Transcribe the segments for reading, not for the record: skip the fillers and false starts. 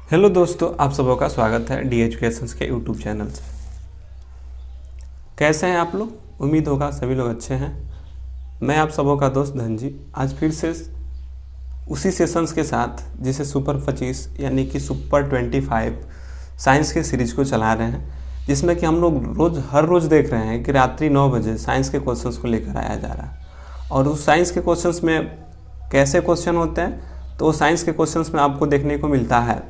Hello दोस्तों, आप सबों का स्वागत है डी एजुकेशंस के यूट्यूब चैनल से। कैसे हैं आप लोग? उम्मीद होगा सभी लोग अच्छे हैं। मैं आप सबों का दोस्त धन जी आज फिर से उसी सेशंस के साथ जिसे सुपर 25 यानी कि सुपर 25 साइंस के सीरीज को चला रहे हैं, जिसमें कि हम लोग हर रोज़ देख रहे हैं कि रात्रि 9 बजे साइंस के क्वेश्चंस को लेकर आया जा रहा है। और उस साइंस के क्वेश्चंस में कैसे क्वेश्चन होते हैं, तो वो साइंस के क्वेश्चंस में आपको देखने को मिलता है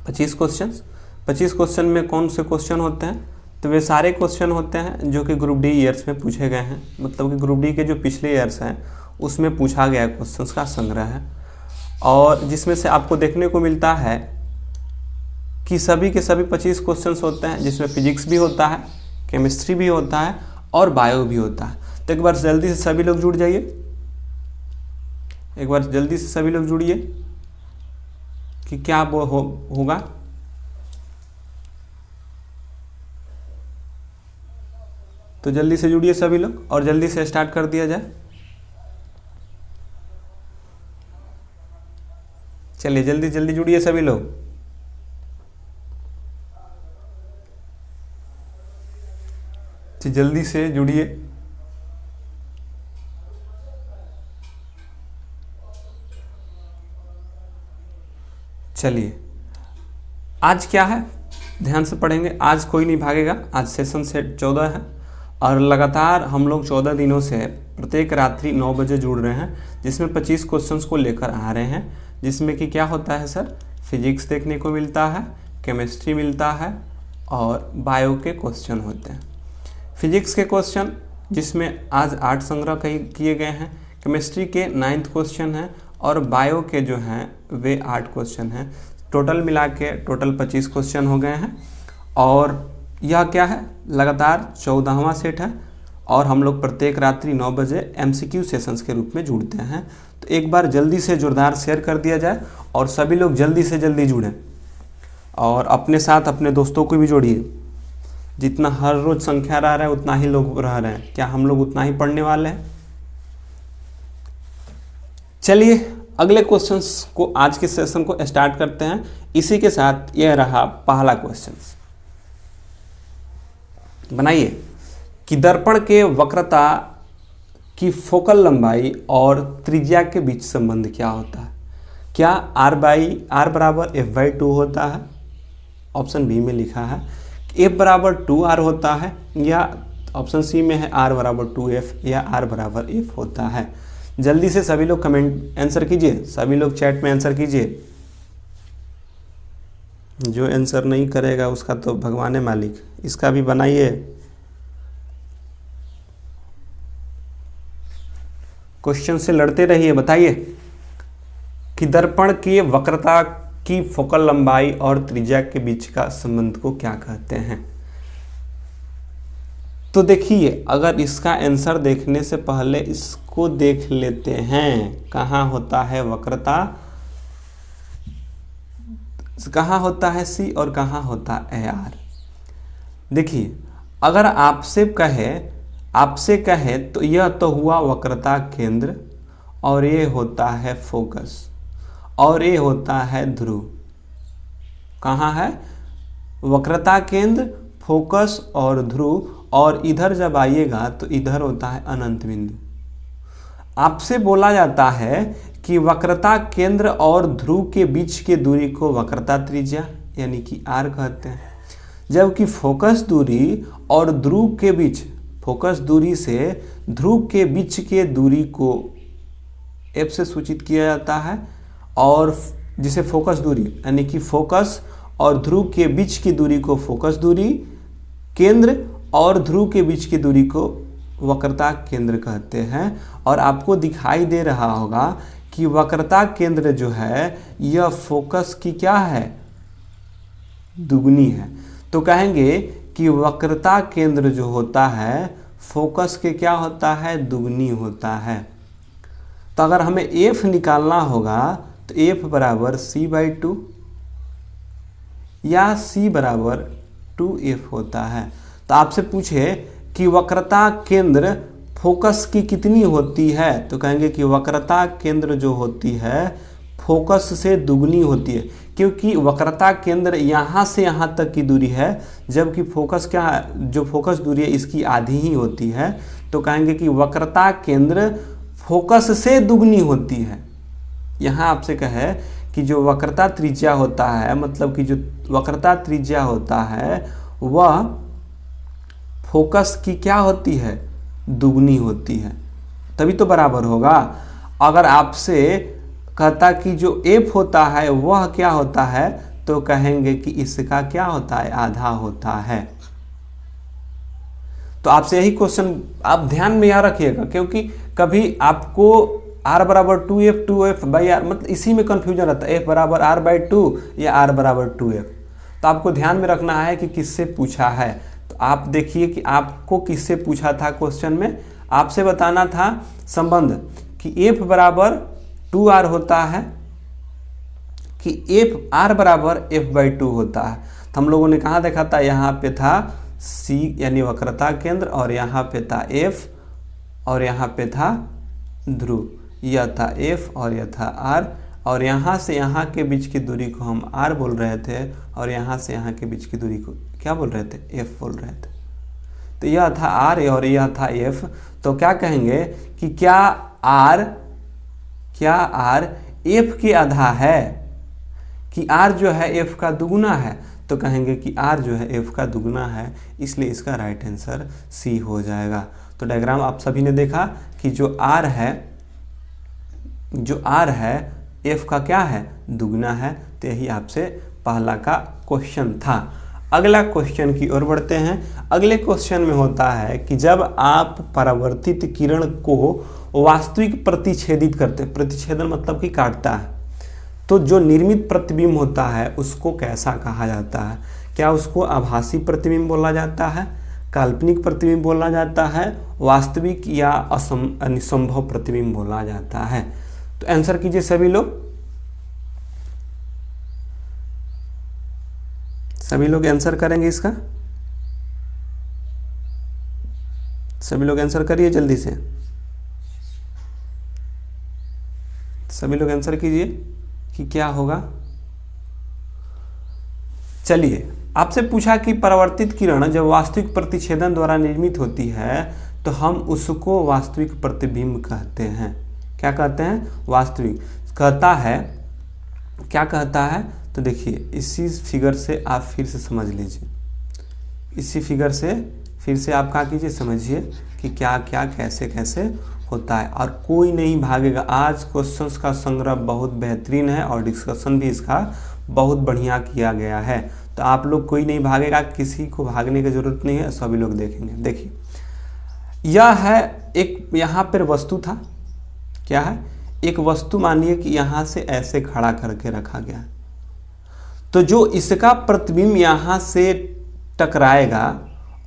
25 क्वेश्चन में कौन से क्वेश्चन होते हैं, तो वे सारे क्वेश्चन होते हैं जो कि ग्रुप डी ईयर्स में पूछे गए हैं। मतलब कि ग्रुप डी के जो पिछले ईयर्स हैं उसमें पूछा गया क्वेश्चंस का संग्रह है, और जिसमें से आपको देखने को मिलता है कि सभी के सभी 25 क्वेश्चंस होते हैं, जिसमें फिजिक्स भी होता है, केमिस्ट्री भी होता है और बायो भी होता है। तो एक बार जल्दी से सभी लोग जुड़ जाइए, एक बार जल्दी से सभी लोग जुड़िए कि क्या वो होगा। तो जल्दी से जुड़िए सभी लोग और जल्दी से स्टार्ट कर दिया जाए। चलिए जल्दी जल्दी जुड़िए सभी लोग। तो जल्दी से जुड़िए। चलिए आज क्या है ध्यान से पढ़ेंगे। आज कोई नहीं भागेगा, आज सेशन सेट 14 है और लगातार हम लोग 14 दिनों से प्रत्येक रात्रि 9 बजे जुड़ रहे हैं, जिसमें 25 क्वेश्चंस को लेकर आ रहे हैं। जिसमें कि क्या होता है सर, फिजिक्स देखने को मिलता है, केमिस्ट्री मिलता है और बायो के क्वेश्चन होते हैं। फिजिक्स के क्वेश्चन जिसमें आज 8 संग्रह किए गए हैं, केमिस्ट्री के 9th क्वेश्चन हैं और बायो के जो हैं वे 8 क्वेश्चन हैं। टोटल मिला के टोटल 25 क्वेश्चन हो गए हैं। और यह क्या है, लगातार 14वां सेट है और हम लोग प्रत्येक रात्रि 9 बजे MCQ सेशंस के रूप में जुड़ते हैं। तो एक बार जल्दी से जोरदार शेयर कर दिया जाए और सभी लोग जल्दी से जल्दी जुड़ें और अपने साथ अपने दोस्तों को भी जोड़िए। जितना हर रोज़ संख्या रह रहा है उतना ही लोग रह रहे हैं, क्या हम लोग उतना ही पढ़ने वाले हैं? चलिए अगले क्वेश्चंस को आज के सेशन को स्टार्ट करते हैं। इसी के साथ यह रहा पहला क्वेश्चन। बनाइए कि दर्पण के वक्रता की फोकल लंबाई और त्रिज्या के बीच संबंध क्या होता है? क्या r बराबर f/2 होता है? ऑप्शन बी में लिखा है f बराबर 2r होता है, या ऑप्शन सी में है r बराबर 2f या r बराबर f होता है। जल्दी से सभी लोग कमेंट आंसर कीजिए, सभी लोग चैट में आंसर कीजिए। जो आंसर नहीं करेगा उसका तो भगवान है मालिक। इसका भी बनाइए। क्वेश्चन से लड़ते रहिए। बताइए कि दर्पण की वक्रता की फोकल लंबाई और त्रिज्या के बीच का संबंध को क्या कहते हैं? तो देखिए, अगर इसका आंसर देखने से पहले इसको देख लेते हैं। कहाँ होता है वक्रता, कहाँ होता है सी और कहाँ होता है आर। देखिए, अगर आपसे कहे तो यह तो हुआ वक्रता केंद्र और ये होता है फोकस और ये होता है ध्रुव। कहाँ है? वक्रता केंद्र, फोकस और ध्रुव। और इधर जब आइएगा तो इधर होता है अनंत बिंदु। आपसे बोला जाता है कि वक्रता केंद्र और ध्रुव के बीच के दूरी को वक्रता त्रिज्या यानी कि r कहते हैं, जबकि फोकस दूरी और ध्रुव के बीच, फोकस दूरी से ध्रुव के बीच के दूरी को f से सूचित किया जाता है। और जिसे फोकस दूरी यानी कि फोकस और ध्रुव के बीच की दूरी को फोकस दूरी, केंद्र और ध्रुव के बीच की दूरी को वक्रता केंद्र कहते हैं। और आपको दिखाई दे रहा होगा कि वक्रता केंद्र जो है यह फोकस की क्या है, दुगनी है। तो कहेंगे कि वक्रता केंद्र जो होता है फोकस के क्या होता है, दुगनी होता है। तो अगर हमें f निकालना होगा तो f बराबर c/2 या c बराबर 2f होता है। तो आपसे पूछे कि वक्रता केंद्र फोकस की कितनी होती है, तो कहेंगे कि वक्रता केंद्र जो होती है फोकस से दुगनी होती है। क्योंकि वक्रता केंद्र यहाँ से यहाँ तक की दूरी है, जबकि फोकस क्या है, जो फोकस दूरी है इसकी आधी ही होती है। तो कहेंगे कि वक्रता केंद्र फोकस से दुगनी होती है। यहाँ आपसे कहे कि जो वक्रता त्रिज्या होता है, मतलब कि जो वक्रता त्रिज्या होता है वह फोकस की क्या होती है, दुगनी होती है, तभी तो बराबर होगा। अगर आपसे कहता कि जो f होता है वह क्या होता है, तो कहेंगे कि इसका क्या होता है, आधा होता है। तो आपसे यही क्वेश्चन आप ध्यान में याद रखिएगा, क्योंकि कभी आपको r बराबर 2f बाई आर, मतलब इसी में कंफ्यूजन रहता है, f बराबर r बाई 2 या r बराबर 2f। तो आपको ध्यान में रखना है कि किससे पूछा है। तो आप देखिए कि आपको किससे पूछा था क्वेश्चन में, आपसे बताना था संबंध कि f बराबर 2r होता है कि r बराबर f बाई 2 होता है। तो हम लोगों ने कहाँ देखा था, यहाँ पे था c यानी वक्रता केंद्र, और यहाँ पे था f, और यहाँ पे था ध्रुव, यह था f और यह था r, और यहाँ से यहाँ के बीच की दूरी को हम r बोल रहे थे, और यहाँ से यहाँ के बीच की दूरी को क्या बोल रहे थे, f बोल रहे थे। तो यह था r और यह था f। तो क्या कहेंगे कि क्या r f के आधा है, कि r जो है f का दुगुना है। तो कहेंगे कि r जो है f का दुगुना है, इसलिए इसका राइट आंसर c हो जाएगा। तो डायग्राम आप सभी ने देखा कि जो r है f का क्या है, दुगुना है। तो यही आपसे पहला का क्वेश्चन था। अगला क्वेश्चन की ओर बढ़ते हैं। अगले क्वेश्चन में होता है कि जब आप परावर्तित किरण को वास्तविक प्रतिच्छेदित करते, प्रतिच्छेदन मतलब कि काटता है, तो जो निर्मित प्रतिबिंब होता है उसको कैसा कहा जाता है। क्या उसको आभासी प्रतिबिंब बोला जाता है, काल्पनिक प्रतिबिंब बोला जाता है, वास्तविक या असंभव प्रतिबिंब बोला जाता है। तो आंसर कीजिए सभी लोग, सभी लोग आंसर करेंगे इसका, सभी लोग आंसर करिए जल्दी से, सभी लोग आंसर कीजिए कि क्या होगा। चलिए, आपसे पूछा कि परावर्तित किरण जब वास्तविक प्रतिच्छेदन द्वारा निर्मित होती है तो हम उसको वास्तविक प्रतिबिंब कहते हैं। क्या कहते हैं, वास्तविक कहता है। क्या कहता है, तो देखिए इसी फिगर से आप फिर से समझ लीजिए, इसी फिगर से फिर से आप क्या कीजिए, समझिए कि क्या क्या कैसे कैसे होता है, और कोई नहीं भागेगा। आज क्वेश्चंस का संग्रह बहुत बेहतरीन है और डिस्कशन भी इसका बहुत बढ़िया किया गया है। तो आप लोग कोई नहीं भागेगा, किसी को भागने की जरूरत नहीं है, सभी लोग देखेंगे। देखिए यह है एक, यहाँ पर वस्तु था, क्या है, एक वस्तु मानिए कि यहाँ से ऐसे खड़ा करके रखा गया है। तो जो इसका प्रतिबिंब यहाँ से टकराएगा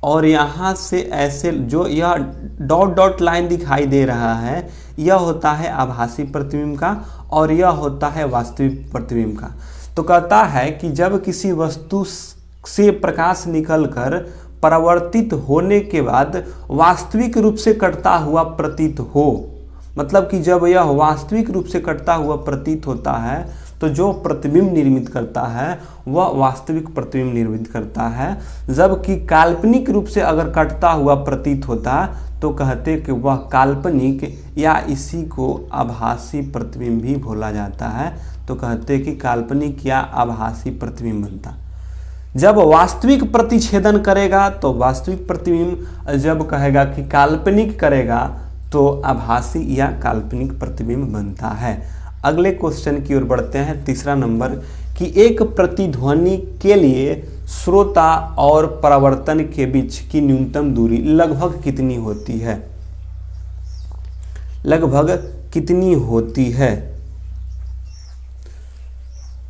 और यहाँ से ऐसे जो यह डॉट डॉट लाइन दिखाई दे रहा है, यह होता है आभासी प्रतिबिंब का और यह होता है वास्तविक प्रतिबिंब का। तो कहता है कि जब किसी वस्तु से प्रकाश निकलकर परावर्तित होने के बाद वास्तविक रूप से कटता हुआ प्रतीत हो, मतलब कि जब यह वास्तविक रूप से कटता हुआ प्रतीत होता है तो जो प्रतिबिंब निर्मित करता है वह वास्तविक प्रतिबिंब निर्मित करता है। जबकि काल्पनिक रूप से अगर कटता हुआ प्रतीत होता तो कहते कि वह काल्पनिक या इसी को आभासी प्रतिबिंब भी बोला जाता है। तो कहते कि काल्पनिक या आभासी प्रतिबिंब बनता। जब वास्तविक प्रतिच्छेदन करेगा तो वास्तविक प्रतिबिंब, जब कहेगा कि काल्पनिक करेगा तो आभासी या काल्पनिक प्रतिबिंब बनता है। अगले क्वेश्चन की ओर बढ़ते हैं, तीसरा नंबर, कि एक प्रतिध्वनि के लिए श्रोता और परावर्तन के बीच की न्यूनतम दूरी लगभग कितनी होती है, लगभग कितनी होती है।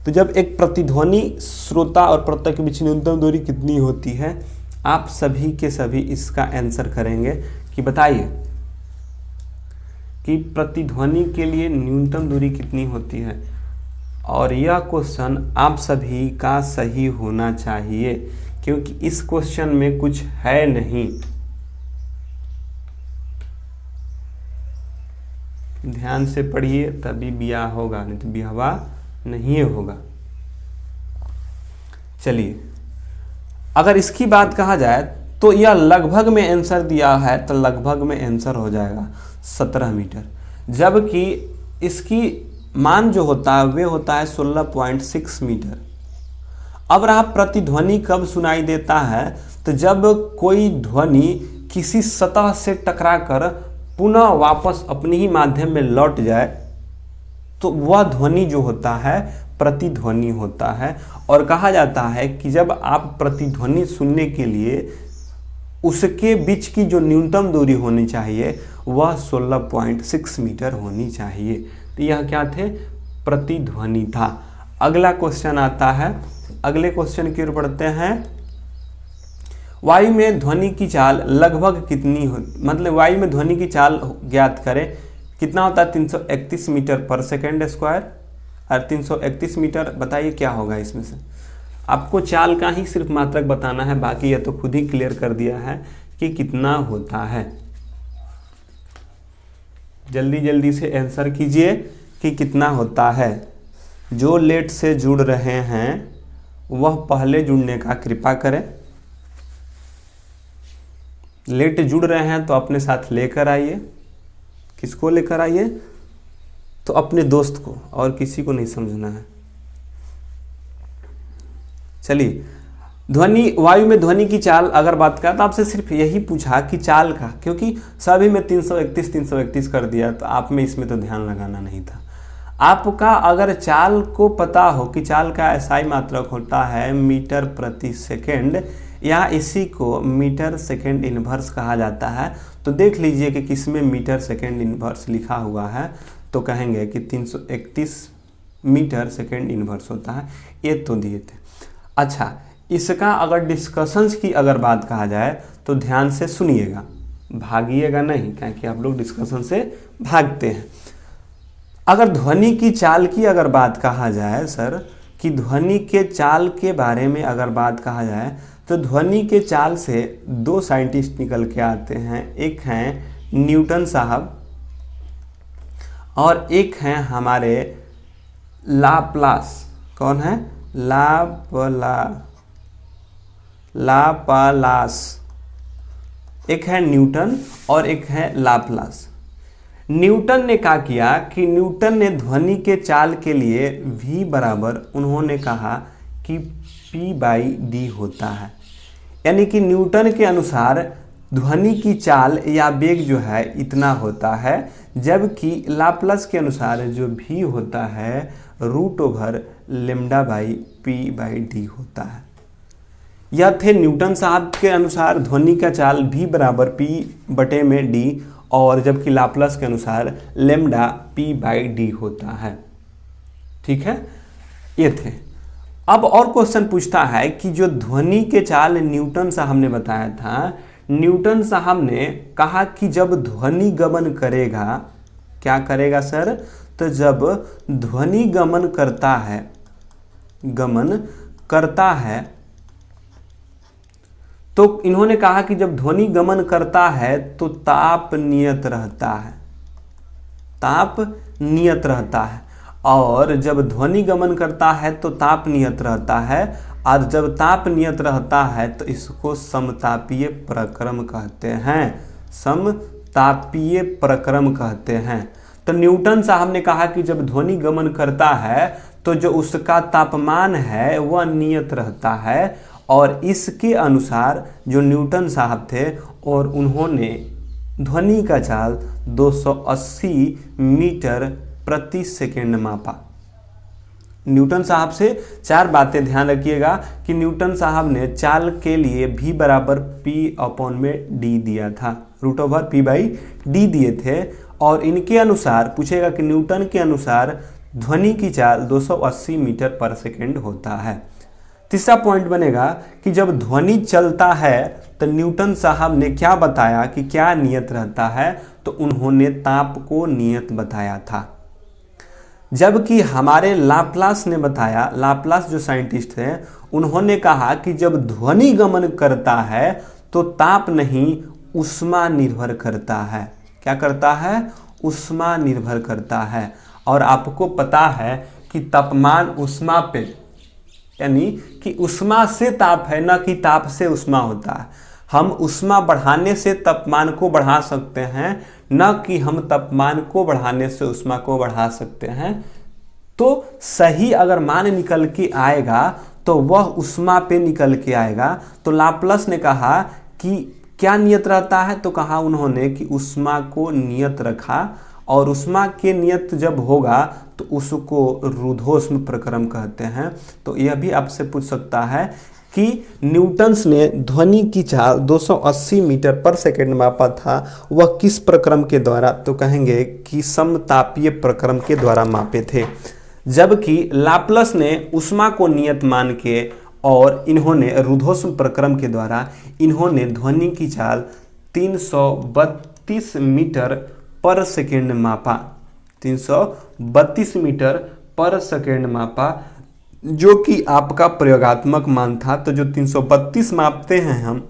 तो जब एक प्रतिध्वनि श्रोता और परावर्तक के बीच न्यूनतम दूरी कितनी होती है, आप सभी के सभी इसका आंसर करेंगे कि बताइए कि प्रतिध्वनि के लिए न्यूनतम दूरी कितनी होती है। और यह क्वेश्चन आप सभी का सही होना चाहिए क्योंकि इस क्वेश्चन में कुछ है नहीं। ध्यान से पढ़िए तभी ब्याह होगा, नहीं तो ब्याहवा नहीं होगा। चलिए, अगर इसकी बात कहा जाए तो यह लगभग में आंसर दिया है, तो लगभग में आंसर हो जाएगा 17 मीटर, जबकि इसकी मान जो होता है वे होता है 16.6 मीटर। अब रहा प्रतिध्वनि कब सुनाई देता है, तो जब कोई ध्वनि किसी सतह से टकराकर पुनः वापस अपने ही माध्यम में लौट जाए तो वह ध्वनि जो होता है प्रतिध्वनि होता है। और कहा जाता है कि जब आप प्रतिध्वनि सुनने के लिए उसके बीच की जो न्यूनतम दूरी होनी चाहिए वह 16.6 मीटर होनी चाहिए। तो यह क्या थे, प्रतिध्वनि था। अगला क्वेश्चन आता है, अगले क्वेश्चन की ओर बढ़ते हैं। वायु में ध्वनि की चाल लगभग कितनी हो, मतलब वायु में ध्वनि की चाल ज्ञात करें, कितना होता है 331 मीटर पर सेकेंड स्क्वायर। और 331 मीटर बताइए क्या होगा इसमें से, आपको चाल का ही सिर्फ मात्रक बताना है, बाकी यह तो खुद ही क्लियर कर दिया है कि कितना होता है। जल्दी जल्दी से आंसर कीजिए कि कितना होता है। जो लेट से जुड़ रहे हैं वह पहले जुड़ने का कृपा करें। लेट जुड़ रहे हैं तो अपने साथ लेकर आइए। किसको लेकर आइए, तो अपने दोस्त को, और किसी को नहीं समझना है। चलिए, ध्वनि, वायु में ध्वनि की चाल अगर बात करें तो आपसे सिर्फ यही पूछा कि चाल का, क्योंकि सभी में 331 कर दिया, तो आप में इसमें तो ध्यान लगाना नहीं था। आपका अगर चाल को पता हो कि चाल का एसआई मात्रक होता है मीटर प्रति सेकेंड, या इसी को मीटर सेकेंड इनवर्स कहा जाता है, तो देख लीजिए कि किसमें मीटर सेकेंड इनवर्स लिखा हुआ है, तो कहेंगे कि 331 मीटर सेकेंड इनवर्स होता है। ये तो दिए थे। अच्छा, इसका अगर डिस्कशंस की अगर बात कहा जाए तो ध्यान से सुनिएगा, भागिएगा नहीं, क्योंकि आप लोग डिस्कशन से भागते हैं। अगर ध्वनि की चाल की अगर बात कहा जाए सर, कि ध्वनि के चाल के बारे में अगर बात कहा जाए तो ध्वनि के चाल से दो साइंटिस्ट निकल के आते हैं। एक हैं न्यूटन साहब और एक हैं हमारे लाप्लास। कौन है? लाप्लास। एक है न्यूटन और एक है लाप्लास। न्यूटन ने क्या किया कि न्यूटन ने ध्वनि के चाल के लिए v बराबर उन्होंने कहा कि p/d होता है, यानी कि न्यूटन के अनुसार ध्वनि की चाल या वेग जो है इतना होता है, जबकि लाप्लास के अनुसार जो v होता है √λ/p/d होता है। यह थे न्यूटन साहब के अनुसार ध्वनि का चाल v बराबर p/d, और जबकि लाप्लास के अनुसार लैम्डा p/d होता है। ठीक है, ये थे। अब और क्वेश्चन पूछता है कि जो ध्वनि के चाल न्यूटन साहब ने बताया था, न्यूटन साहब ने कहा कि जब ध्वनि गमन करेगा, क्या करेगा सर? तो जब ध्वनि गमन करता है तो इन्होंने कहा कि जब ध्वनि गमन करता है तो ताप नियत रहता है, और जब ध्वनि गमन करता है तो ताप नियत रहता है, और जब ताप नियत रहता है तो इसको समतापीय प्रक्रम कहते हैं। तो न्यूटन साहब ने कहा कि जब ध्वनि गमन करता है तो जो उसका तापमान है वह नियत रहता है, और इसके अनुसार जो न्यूटन साहब थे और उन्होंने ध्वनि का चाल 280 मीटर प्रति सेकेंड मापा। न्यूटन साहब से चार बातें ध्यान रखिएगा कि न्यूटन साहब ने चाल के लिए v बराबर p/d दिया था, √p/d दिए थे, और इनके अनुसार पूछेगा कि न्यूटन के अनुसार ध्वनि की चाल 280 मीटर पर सेकेंड होता है। तीसरा पॉइंट बनेगा कि जब ध्वनि चलता है तो न्यूटन साहब ने क्या बताया कि क्या नियत रहता है, तो उन्होंने ताप को नियत बताया था। जबकि हमारे लाप्लास ने बताया, लाप्लास जो साइंटिस्ट थे उन्होंने कहा कि जब ध्वनि गमन करता है तो ताप नहीं ऊष्मा निर्भर करता है। क्या करता है? ऊष्मा निर्भर करता है। और आपको पता है कि तापमान ऊष्मा पे यानी कि ऊष्मा से ताप है, न कि ताप से ऊष्मा होता है। हम ऊष्मा बढ़ाने से तापमान को बढ़ा सकते हैं, न कि हम तापमान को बढ़ाने से ऊष्मा को बढ़ा सकते हैं। तो सही अगर मान निकल के आएगा तो वह ऊष्मा पे निकल के आएगा। तो लाप्लास ने कहा कि क्या नियत रहता है, तो कहा उन्होंने कि ऊष्मा को नियत रखा, और ऊष्मा के नियत जब होगा तो उसको रुद्धोष्म प्रक्रम कहते हैं। तो यह भी आपसे पूछ सकता है कि न्यूटन्स ने ध्वनि की चाल 280 मीटर पर सेकंड मापा था, वह किस प्रक्रम के द्वारा, तो कहेंगे कि समतापीय प्रक्रम के द्वारा मापे थे। जबकि लाप्लास ने ऊष्मा को नियत मान के और इन्होंने रुद्धोष्म प्रक्रम के द्वारा इन्होंने ध्वनि की चाल 332 मीटर पर सेकेंड मापा, 332 मीटर पर सेकेंड मापा, जो कि आपका प्रयोगात्मक मान था। तो जो 332 मापते हैं हम,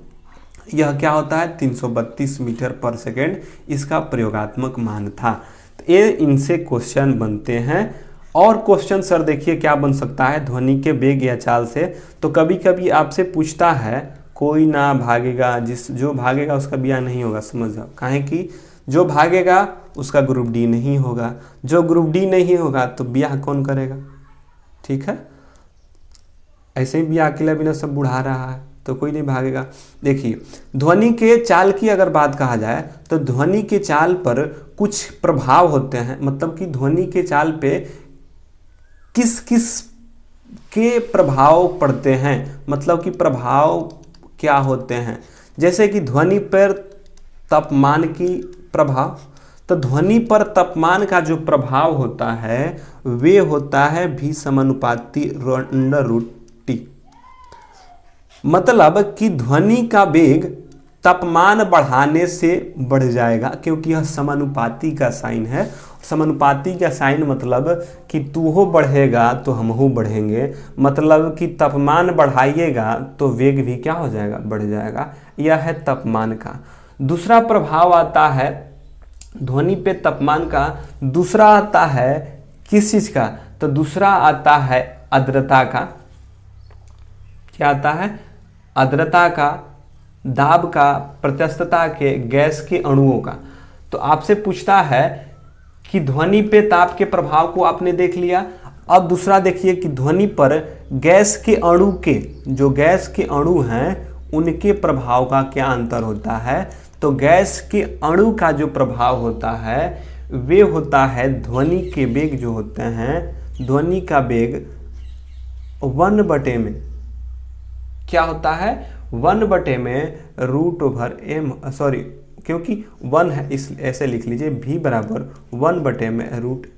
यह क्या होता है 332 मीटर पर सेकेंड, इसका प्रयोगात्मक मान था। तो ये इनसे क्वेश्चन बनते हैं। और क्वेश्चन सर देखिए क्या बन सकता है ध्वनि के वेग या चाल से। तो कभी कभी आपसे पूछता है कोई ना भागेगा, जो भागेगा उसका ब्याह नहीं होगा, समझ जाओ। काहे कि जो भागेगा उसका ग्रुप डी नहीं होगा, जो ग्रुप डी नहीं होगा तो ब्याह कौन करेगा, ठीक है। ऐसे ही ब्याह अकेला बिना सब बुढ़ा रहा है तो कोई नहीं भागेगा। देखिए ध्वनि के चाल की अगर बात कहा जाए तो ध्वनि के चाल पर कुछ प्रभाव होते हैं, मतलब कि ध्वनि के चाल पे किस किस के प्रभाव पड़ते हैं, मतलब कि प्रभाव क्या होते हैं। जैसे कि ध्वनि पर तापमान की प्रभाव, तो ध्वनि पर तापमान का जो प्रभाव होता है वे होता है V समानुपाती √T। मतलब कि ध्वनि का वेग तापमान बढ़ाने से बढ़ जाएगा, क्योंकि यह समानुपाती का साइन है। समानुपाती का साइन मतलब कि तू हो बढ़ेगा तो हम हो बढ़ेंगे, मतलब कि तापमान बढ़ाइएगा तो वेग भी क्या हो जाएगा, बढ़ जाएगा। यह है तापमान का। दूसरा प्रभाव आता है ध्वनि पे तापमान का, दूसरा आता है किस चीज का, तो दूसरा आता है आर्द्रता का। क्या आता है, आर्द्रता का, दाब का, प्रत्यस्तता के, गैस के अणुओं का। तो आपसे पूछता है कि ध्वनि पे ताप के प्रभाव को आपने देख लिया। अब दूसरा देखिए कि ध्वनि पर गैस के अणु के, जो गैस के अणु हैं उनके प्रभाव का क्या अंतर होता है। तो गैस के अणु का जो प्रभाव होता है वे होता है ध्वनि के वेग जो होते हैं, ध्वनि का वेग 1/, में क्या होता है 1/, √m, सॉरी क्योंकि 1 है इस ऐसे लिख लीजिए, v बराबर 1/,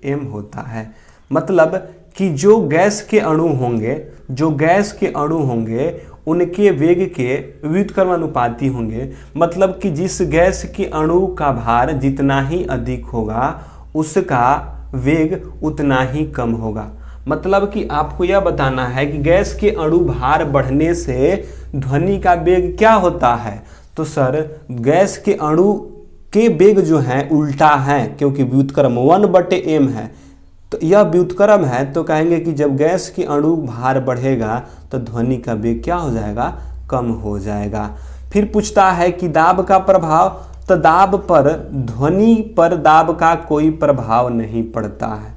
√m होता है। मतलब कि जो गैस के अणु होंगे, जो गैस के अणु होंगे उनके वेग के व्युत्क्रमानुपाती होंगे। मतलब कि जिस गैस के अणु का भार जितना ही अधिक होगा उसका वेग उतना ही कम होगा। मतलब कि आपको यह बताना है कि गैस के अणु भार बढ़ने से ध्वनि का वेग क्या होता है। तो सर गैस के अणु के वेग जो है उल्टा है, क्योंकि व्युत्क्रम 1/m है, तो यह व्युत्क्रम है। तो कहेंगे कि जब गैस के अणु भार बढ़ेगा तो ध्वनि का वेग क्या हो जाएगा, कम हो जाएगा। फिर पूछता है कि दाब का प्रभाव, तो दाब पर, ध्वनि पर दाब का कोई प्रभाव नहीं पड़ता है।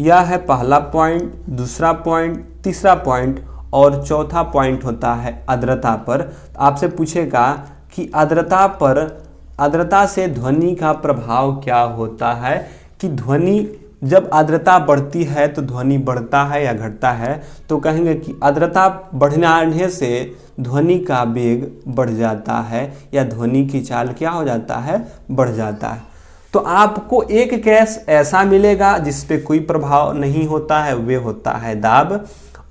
यह है पहला पॉइंट, दूसरा पॉइंट, तीसरा पॉइंट और चौथा पॉइंट होता है आर्द्रता पर। आपसे पूछेगा कि आर्द्रता पर, आर्द्रता से ध्वनि का प्रभाव क्या होता है, कि ध्वनि जब आर्द्रता बढ़ती है तो ध्वनि बढ़ता है या घटता है। तो कहेंगे कि आर्द्रता बढ़ने से ध्वनि का वेग बढ़ जाता है या ध्वनि की चाल क्या हो जाता है, बढ़ जाता है। तो आपको एक गैस ऐसा मिलेगा जिस पे कोई प्रभाव नहीं होता है, वे होता है दाब,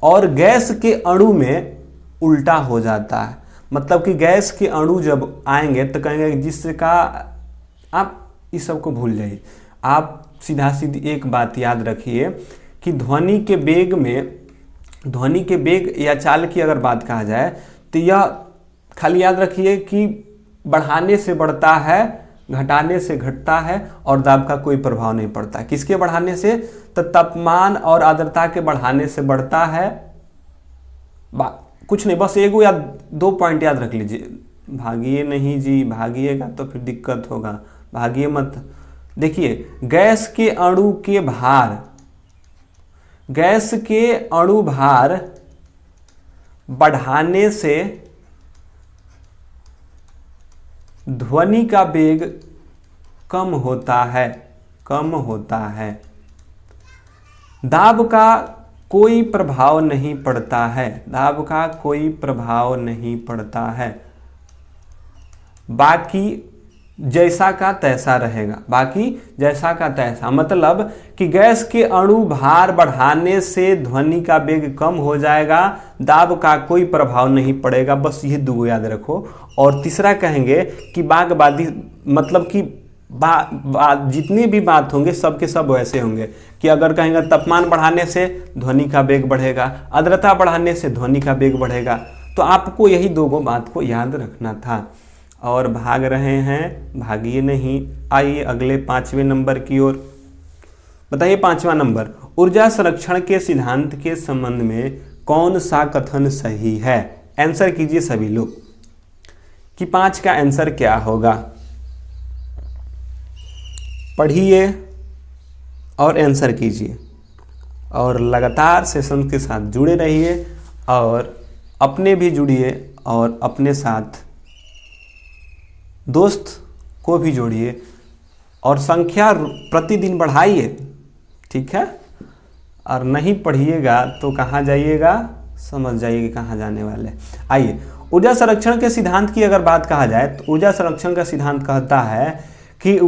और गैस के अणु में उल्टा हो जाता है। मतलब कि गैस के अणु जब आएंगे तो कहेंगे जिसका, आप इस सब को भूल जाइए, आप सीधा सीधी एक बात याद रखिए कि ध्वनि के वेग में, ध्वनि के वेग या चाल की अगर बात कहा जाए तो यह खाली याद रखिए कि बढ़ाने से बढ़ता है, घटाने से घटता है और दाब का कोई प्रभाव नहीं पड़ता। किसके बढ़ाने से, तो तापमान और आर्द्रता के बढ़ाने से बढ़ता है कुछ नहीं, बस एक या दो पॉइंट याद रख लीजिए। भागिए नहीं जी, भागिएगा तो फिर दिक्कत होगा, भागिए मत। देखिए गैस के अणु भार बढ़ाने से ध्वनि का वेग कम होता है। दाब का कोई प्रभाव नहीं पड़ता है, बाकी जैसा का तैसा रहेगा। मतलब कि गैस के अणु भार बढ़ाने से ध्वनि का वेग कम हो जाएगा, दाब का कोई प्रभाव नहीं पड़ेगा। बस ये दो याद रखो। और तीसरा कहेंगे कि बागबादी, मतलब कि जितनी भी बात होंगे सब के सब वैसे होंगे कि अगर कहेंगे तापमान बढ़ाने से ध्वनि का वेग बढ़ेगा, आर्द्रता बढ़ाने से ध्वनि का वेग बढ़ेगा। तो आपको यही दो बात को याद रखना था। और भाग रहे हैं, भागिए नहीं। आइए अगले 5वें नंबर की ओर। बताइए 5वां नंबर, ऊर्जा संरक्षण के सिद्धांत के संबंध में कौन सा कथन सही है? आंसर कीजिए सभी लोग कि 5 का आंसर क्या होगा। पढ़िए और आंसर कीजिए और लगातार सेशन के साथ जुड़े रहिए और अपने भी जुड़िए और अपने साथ दोस्त को भी जोड़िए और संख्या प्रतिदिन बढ़ाइए, ठीक है। और नहीं पढ़िएगा तो कहाँ जाइएगा, समझ जाइए कहाँ जाने वाले। आइए ऊर्जा संरक्षण के सिद्धांत की अगर बात कहा जाए तो ऊर्जा संरक्षण का सिद्धांत कहता है कि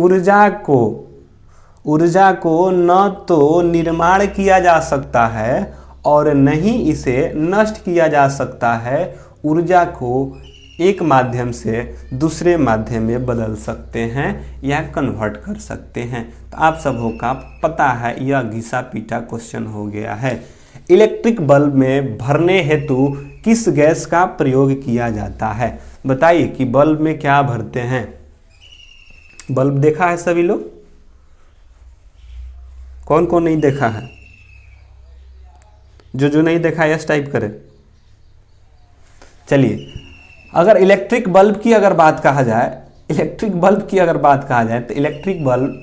ऊर्जा को न तो निर्माण किया जा सकता है और न ही इसे नष्ट किया जा सकता है। ऊर्जा को एक माध्यम से दूसरे माध्यम में बदल सकते हैं या कन्वर्ट कर सकते हैं। तो आप सबों का पता है यह घिसा पीटा क्वेश्चन हो गया है। इलेक्ट्रिक बल्ब में भरने हेतु किस गैस का प्रयोग किया जाता है? बताइए कि बल्ब में क्या भरते हैं। बल्ब देखा है सभी लोग? कौन कौन नहीं देखा है? जो नहीं देखा है यस टाइप करे। चलिए अगर इलेक्ट्रिक बल्ब की अगर बात कहा जाए तो इलेक्ट्रिक बल्ब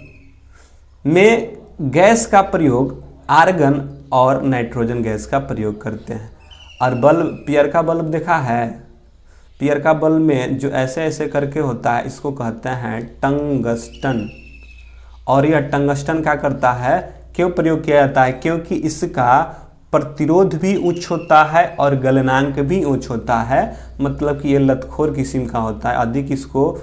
में गैस का प्रयोग आर्गन और नाइट्रोजन गैस का प्रयोग करते हैं। और बल्ब, पियर का बल्ब देखा है? पियर का बल्ब में जो ऐसे ऐसे करके होता है इसको कहते हैं टंगस्टन। और यह टंगस्टन क्या करता है, क्यों प्रयोग किया जाता है? क्योंकि इसका प्रतिरोध भी उच्च होता है और गलनांक भी उच्च होता है। मतलब कि ये लतखोर किस्म का होता है। अधिक इसको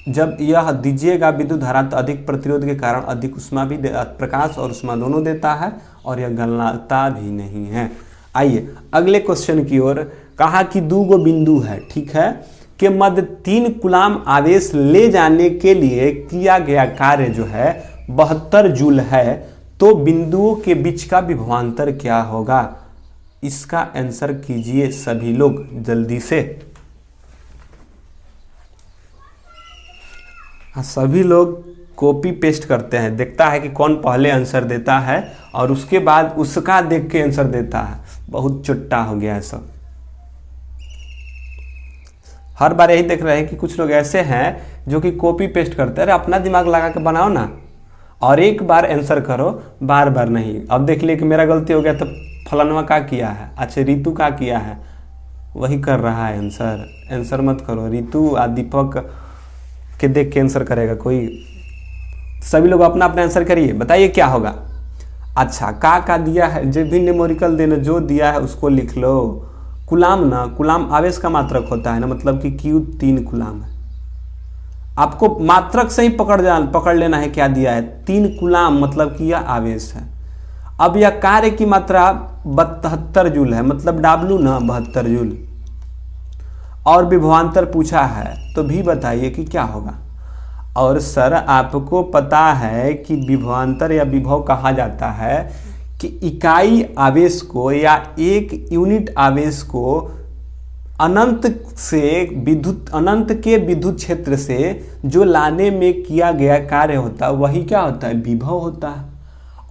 जब यह दीजिएगा विद्युत धारा तो अधिक प्रतिरोध के कारण अधिक उष्मा भी प्रकाश और उष्मा दोनों देता है और यह गलनाता भी नहीं है। आइए अगले क्वेश्चन की ओर। कहा कि 2 बिंदु है, ठीक है, के मध्य 3 कूलाम आवेश ले जाने के लिए किया गया कार्य जो है 72 जूल है। तो बिंदुओं के बीच का विभवांतर क्या होगा? इसका आंसर कीजिए सभी लोग जल्दी से। सभी लोग कॉपी पेस्ट करते हैं, देखता है कि कौन पहले आंसर देता है और उसके बाद उसका देख के आंसर देता है। बहुत चुट्टा हो गया है सब। हर बार यही देख रहे हैं कि कुछ लोग ऐसे हैं जो कि कॉपी पेस्ट करते हैं। अरे अपना दिमाग लगा के बनाओ ना और एक बार आंसर करो, बार बार नहीं। अब देख लिए कि मेरा गलती हो गया तो फलानवा का किया है, अच्छा रितु का किया है, वही कर रहा है आंसर। आंसर मत करो, रितु और दीपक के देख के आंसर करेगा कोई। सभी लोग अपना अपना आंसर करिए, बताइए क्या होगा। अच्छा का दिया है, जो भी न्यूमेरिकल देना जो दिया है उसको लिख लो। कूलाम ना, कूलाम आवेश का मात्रक होता है ना, मतलब कि Q 3 कूलाम है। आपको मात्रक से ही पकड़ लेना है क्या दिया है, 3 कूलाम, मतलब कि यह आवेश है। अब यह कार्य की मात्रा 72 जूल है, मतलब W ना 72 जूल। और विभवांतर पूछा है तो भी बताइए कि क्या होगा। और सर आपको पता है कि विभवांतर या विभव कहा जाता है कि इकाई आवेश को या एक यूनिट आवेश को अनंत के विद्युत क्षेत्र से जो लाने में किया गया कार्य होता है वही क्या होता है, विभव होता है।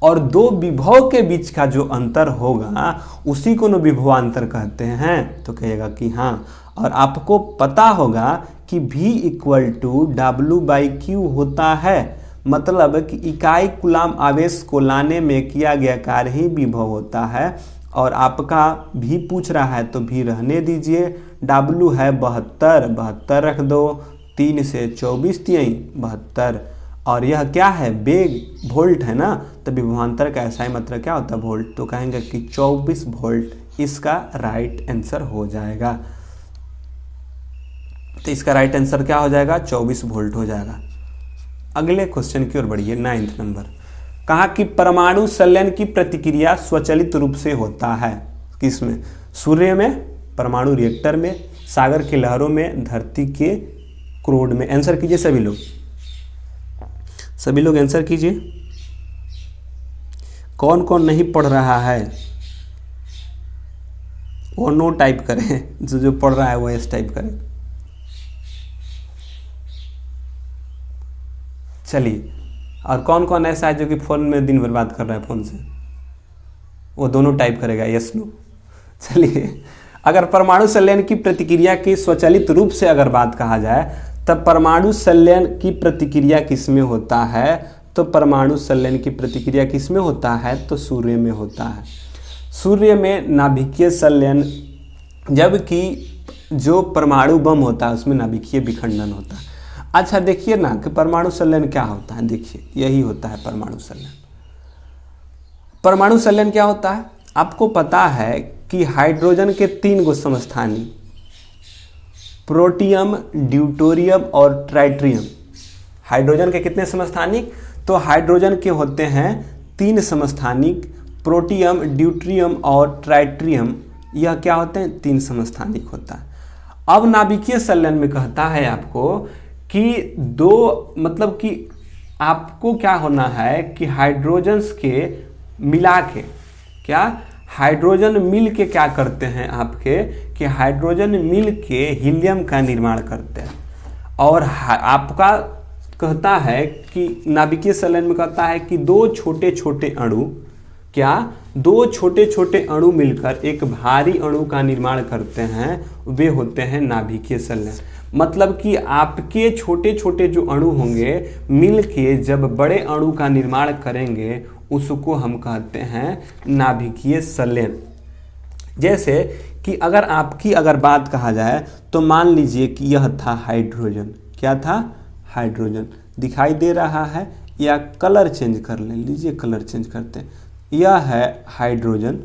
और दो विभव के बीच का जो अंतर होगा उसी को विभवांतर कहते हैं। तो कहेगा कि हाँ। और आपको पता होगा कि V इक्वल टू W/Q होता है, मतलब कि इकाई कूलाम आवेश को लाने में किया गया कार्य ही विभव होता है। और आपका भी पूछ रहा है तो भी रहने दीजिए। W है 72, 72 रख दो, 3 से 24 तिहाई 72। और यह क्या है, वेग वोल्ट है ना, तो विभवांतर का ऐसा ही मतलब क्या होता है, वोल्ट। तो कहेंगे कि 24 वोल्ट इसका राइट आंसर हो जाएगा। तो इसका राइट आंसर क्या हो जाएगा, 24 वोल्ट हो जाएगा। अगले क्वेश्चन की ओर बढ़िए, 9वां नंबर। कहा कि परमाणु संलयन की प्रतिक्रिया स्वचालित रूप से होता है किसमें, सूर्य में, परमाणु रिएक्टर में, सागर की लहरों में, धरती के क्रोड में। आंसर कीजिए सभी लोग, सभी लोग आंसर कीजिए। कौन कौन नहीं पढ़ रहा है वो नो टाइप करें, जो पढ़ रहा है वो एस टाइप करें। चलिए, और कौन कौन ऐसा है जो कि फ़ोन में दिन भर बात कर रहा है फ़ोन से, वो दोनों टाइप करेगा यस नो। चलिए, अगर परमाणु संलयन की प्रतिक्रिया की स्वचालित रूप से अगर बात कहा जाए तब परमाणु संलयन की प्रतिक्रिया किसमें होता है, तो परमाणु संलयन की प्रतिक्रिया किसमें होता है, तो सूर्य में होता है। सूर्य में नाभिकीय संलयन, जबकि जो परमाणु बम होता है उसमें नाभिकीय विखंडन होता है। अच्छा देखिए ना कि परमाणु संलयन क्या होता है, देखिए यही होता है परमाणु संलयन। परमाणु संलयन क्या होता है, आपको पता है कि हाइड्रोजन के 3 गो समस्थानिक, प्रोटियम, ड्यूटेरियम और ट्राइटियम। हाइड्रोजन के कितने समस्थानिक, तो हाइड्रोजन के होते हैं 3 समस्थानिक, प्रोटियम, ड्यूटेरियम और ट्राइटियम, यह क्या होते हैं, 3 समस्थानिक होता है। अब नाभिकीय संलयन में कहता है आपको कि दो, मतलब कि आपको क्या होना है कि हाइड्रोजन्स के मिला के, क्या हाइड्रोजन मिल के क्या करते हैं आपके, कि हाइड्रोजन मिल के हीलियम का निर्माण करते हैं। और आपका कहता है कि नाभिकीय संलयन में कहता है कि 2 छोटे छोटे अणु, क्या 2 छोटे छोटे अणु मिलकर एक भारी अणु का निर्माण करते हैं, वे होते हैं नाभिकीय संलयन। मतलब कि आपके छोटे छोटे जो अणु होंगे मिलके जब बड़े अणु का निर्माण करेंगे उसको हम कहते हैं नाभिकीय संलयन। जैसे कि अगर आपकी अगर बात कहा जाए तो मान लीजिए कि यह था हाइड्रोजन, क्या था, हाइड्रोजन दिखाई दे रहा है, या कलर चेंज कर ले लीजिए, कलर चेंज करते हैं, यह है हाइड्रोजन।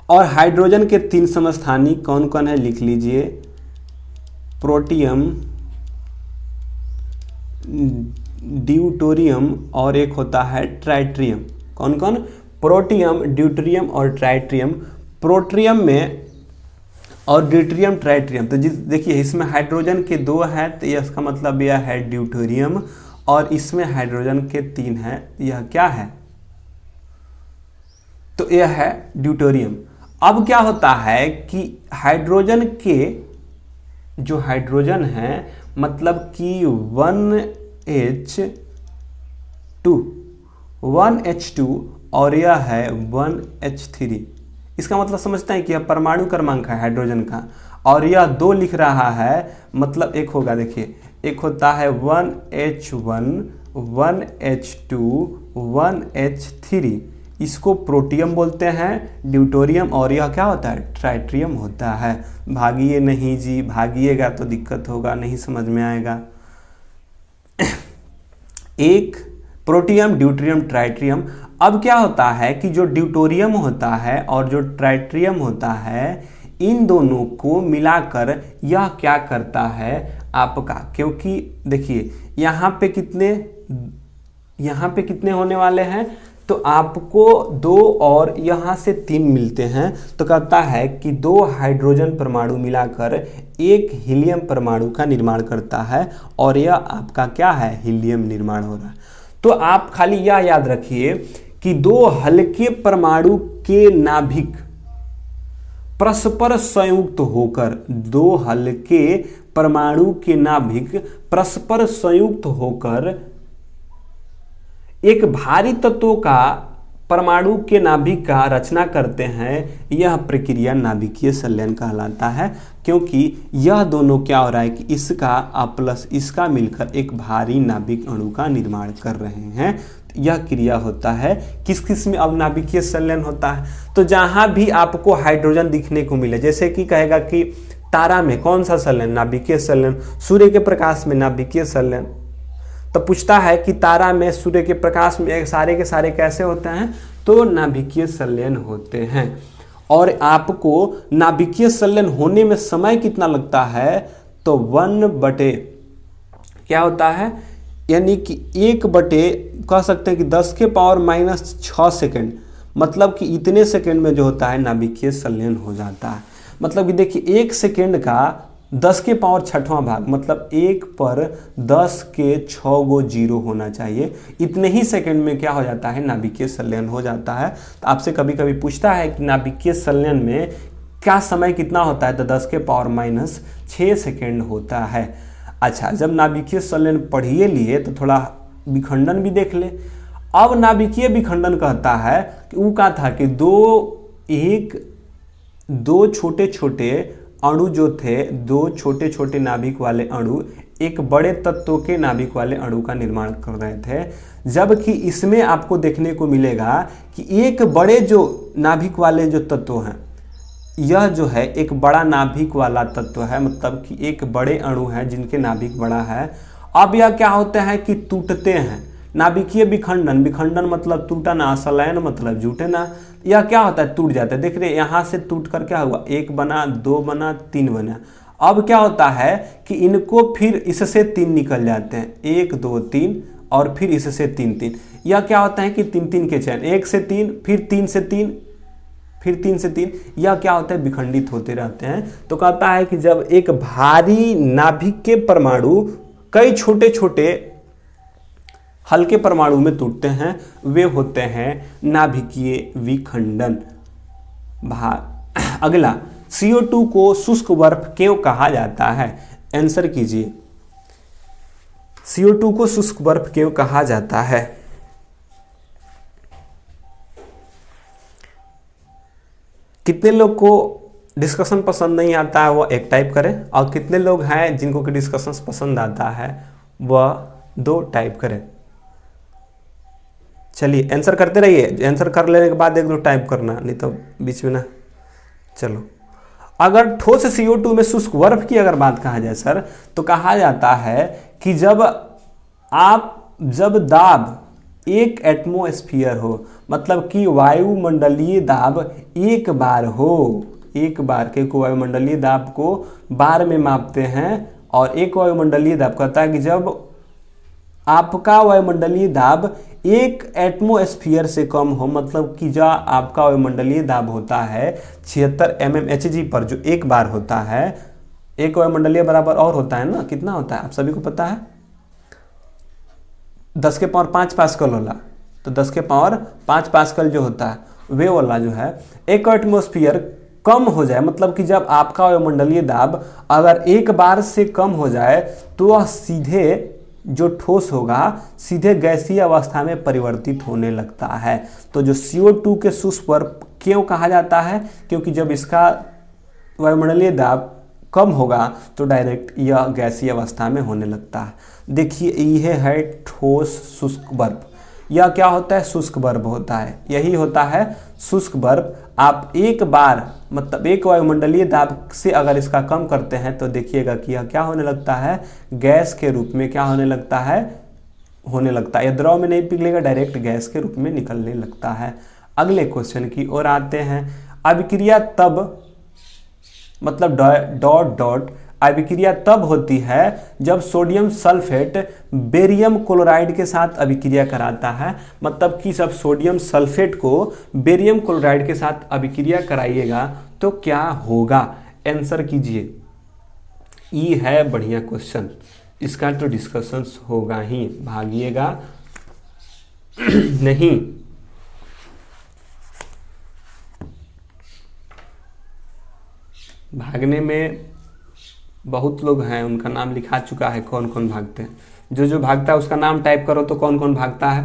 और हाइड्रोजन के 3 समस्थानिक कौन कौन है, लिख लीजिए, प्रोटियम, ड्यूटेरियम और एक होता है ट्राइटियम। कौन कौन, प्रोटियम, ड्यूटेरियम और ट्राइटियम। प्रोटियम में और ड्यूटेरियम, ट्राइटियम, तो देखिए इसमें हाइड्रोजन के 2 है तो इसका मतलब यह है ड्यूटेरियम, और इसमें हाइड्रोजन के 3 है, यह क्या है, तो यह है ड्यूटेरियम। अब क्या होता है कि हाइड्रोजन के जो हाइड्रोजन है मतलब कि 1H2 और यह है 1H3, इसका मतलब समझते हैं कि यह परमाणु क्रमांक है हाइड्रोजन का, और यह 2 लिख रहा है, मतलब एक होगा, देखिए एक होता है 1H1, 1H2, 1H3, इसको प्रोटियम बोलते हैं, ड्यूटेरियम, और यह क्या होता है, ट्राइटियम होता है। भागिए नहीं जी, भागिएगा तो दिक्कत होगा, नहीं समझ में आएगा। एक प्रोटियम, ड्यूटेरियम, ट्राइटियम। अब क्या होता है कि जो ड्यूटेरियम होता है और जो ट्राइटियम होता है, इन दोनों को मिलाकर यह क्या करता है आपका, क्योंकि देखिए यहाँ पे कितने होने वाले हैं, तो आपको 2 और यहाँ से 3 मिलते हैं, तो कहता है कि 2 हाइड्रोजन परमाणु मिलाकर एक हीलियम परमाणु का निर्माण करता है, और यह आपका क्या है, हीलियम निर्माण हो रहा है। तो आप खाली यह याद रखिए कि 2 हल्के परमाणु के नाभिक परस्पर संयुक्त होकर, 2 हल्के परमाणु के नाभिक परस्पर संयुक्त होकर एक भारी तत्वों का परमाणु के नाभिक का रचना करते हैं, यह प्रक्रिया नाभिकीय संलयन कहलाता है, क्योंकि यह दोनों क्या हो रहा है कि इसका प्लस इसका मिलकर एक भारी नाभिक अणु का निर्माण कर रहे हैं। यह क्रिया होता है किस किस में अब नाभिकीय संलयन होता है। तो जहां भी आपको हाइड्रोजन दिखने को मिले, जैसे कि कहेगा कि तारा में कौन सा संलयन, नाभिकीय संलयन, सूर्य के प्रकाश में नाभिकीय संलयन, तो पूछता है कि तारा में सूर्य के प्रकाश में सारे के सारे कैसे होते हैं, तो नाभिकीय संलयन होते हैं। और आपको नाभिकीय संलयन होने में समय कितना लगता है, तो 1 क्या होता है, यानी कि 1 कह सकते हैं कि 10⁻⁻6 सेकेंड, मतलब कि इतने सेकेंड में जो होता है नाभिकीय संलयन हो जाता है। मतलब कि देखिए 1 सेकेंड का 10⁻6वां भाग, मतलब 1 पर 10 के 6 गो जीरो होना चाहिए। इतने ही सेकंड में क्या हो जाता है, नाभिकीय संलयन हो जाता है। तो आपसे कभी कभी पूछता है कि नाभिकीय संलयन में क्या समय कितना होता है, तो 10⁻6 सेकंड होता है। अच्छा, जब नाभिकीय संलयन पढ़िए लिए तो थोड़ा विखंडन भी देख ले। अब नाभिकीय विखंडन कहता है कि वो क्या था कि दो छोटे छोटे अणु जो थे, 2 छोटे छोटे नाभिक वाले अणु एक बड़े तत्व के नाभिक वाले अणु का निर्माण कर रहे थे, जबकि इसमें आपको देखने को मिलेगा कि एक बड़े जो नाभिक वाले जो तत्व हैं, यह जो है एक बड़ा नाभिक वाला तत्व है, मतलब कि एक बड़े अणु है जिनके नाभिक बड़ा है। अब यह क्या होते हैं कि टूटते हैं। नाभिकीय विखंडन, विखंडन मतलब टूटना, संलयन मतलब जुटना। यह क्या होता है, टूट जाता है। देख रहे यहाँ से टूट कर क्या हुआ, 1 बना, 2 बना, 3 बना। अब क्या होता है कि इनको फिर इससे 3 निकल जाते हैं, 1 2 3, और फिर इससे 3 3। यह क्या होता है कि 3 3 के चैन, 1 से 3, फिर 3 से 3, फिर 3 से 3, यह क्या होता है, विखंडित होते रहते हैं। तो कहता है कि जब एक भारी नाभिक के परमाणु कई छोटे छोटे हल्के परमाणु में टूटते हैं, वे होते हैं नाभिकीय विखंडन। अगला, CO2 को शुष्क बर्फ क्यों कहा जाता है, आंसर कीजिए। CO2 को शुष्क बर्फ क्यों कहा जाता है? कितने लोग को डिस्कशन पसंद नहीं आता है वो एक टाइप करें, और कितने लोग हैं जिनको कि डिस्कशन पसंद आता है वह 2 टाइप करें। चलिए आंसर करते रहिए, आंसर कर लेने के बाद 1-2 टाइप करना, नहीं तो बीच में ना। चलो, अगर ठोस CO2 में शुष्क बर्फ की अगर बात कहा जाए सर, तो कहा जाता है कि जब दाब 1 एटमोस्फियर हो, मतलब कि वायुमंडलीय दाब एक बार हो, एक बार के को वायुमंडलीय दाब को बार में मापते हैं, और एक वायुमंडलीय दाब कहता है कि जब आपका वायुमंडलीय दाब 1 एटमोस्फियर से कम हो, मतलब कि जो आपका वायुमंडलीय दाब होता है 76 mmHg पर, जो एक बार होता है, एक वायुमंडलीय बराबर और होता है ना, कितना होता है आप सभी को पता है, 10⁵ पास्कल होला। तो 10⁵ पास्कल जो होता है वे वाला जो है 1 एटमोस्फियर कम हो जाए, मतलब कि जब आपका वायुमंडलीय दाब अगर एक बार से कम हो जाए तो वह सीधे जो ठोस होगा सीधे गैसीय अवस्था में परिवर्तित होने लगता है। तो जो CO2 के शुष्क बर्फ क्यों कहा जाता है, क्योंकि जब इसका वायुमंडलीय दाब कम होगा तो डायरेक्ट यह गैसीय अवस्था में होने लगता है। देखिए यह है ठोस शुष्क बर्फ। यह क्या होता है, शुष्क बर्फ होता है, यही होता है शुष्क बर्फ। आप एक बार मतलब एक वायुमंडलीय दाब से अगर इसका कम करते हैं तो देखिएगा कि यह क्या होने लगता है, गैस के रूप में क्या होने लगता है, यह द्रव में नहीं पिघलेगा, डायरेक्ट गैस के रूप में निकलने लगता है। अगले क्वेश्चन की ओर आते हैं। अभिक्रिया तब मतलब अभिक्रिया तब होती है जब सोडियम सल्फेट बेरियम क्लोराइड के साथ अभिक्रिया कराता है, मतलब कि जब सोडियम सल्फेट को बेरियम क्लोराइड के साथ अभिक्रिया कराइएगा तो क्या होगा, आंसर कीजिए। ये है बढ़िया क्वेश्चन, इसका तो डिस्कशन होगा ही, भागिएगा नहीं। भागने में बहुत लोग हैं, उनका नाम लिखा चुका है कौन कौन भागते हैं। जो भागता है उसका नाम टाइप करो तो कौन कौन भागता है।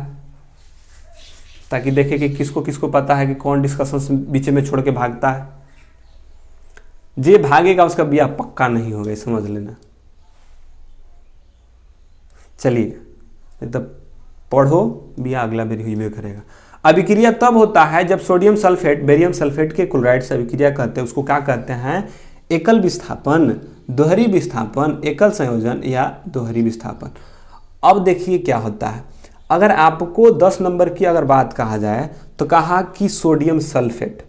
ताकि देखे कि किसको किसको पता है कि कौन डिस्कशन बीच में छोड़ के भागता है। जे भागेगा उसका ब्याह पक्का नहीं होगा, समझ लेना। चलिए तब पढ़ो, ब्याह अगला बेर हुई करेगा। अभिक्रिया तब होता है जब सोडियम सल्फेट बेरियम सल्फेट के क्लोराइड से अभिक्रिया करते हैं, उसको क्या कहते हैं? एकल विस्थापन, दोहरी विस्थापन, एकल संयोजन या दोहरी विस्थापन। अब देखिए क्या होता है, अगर आपको 10 नंबर की अगर बात कहा जाए तो कहा कि सोडियम सल्फेट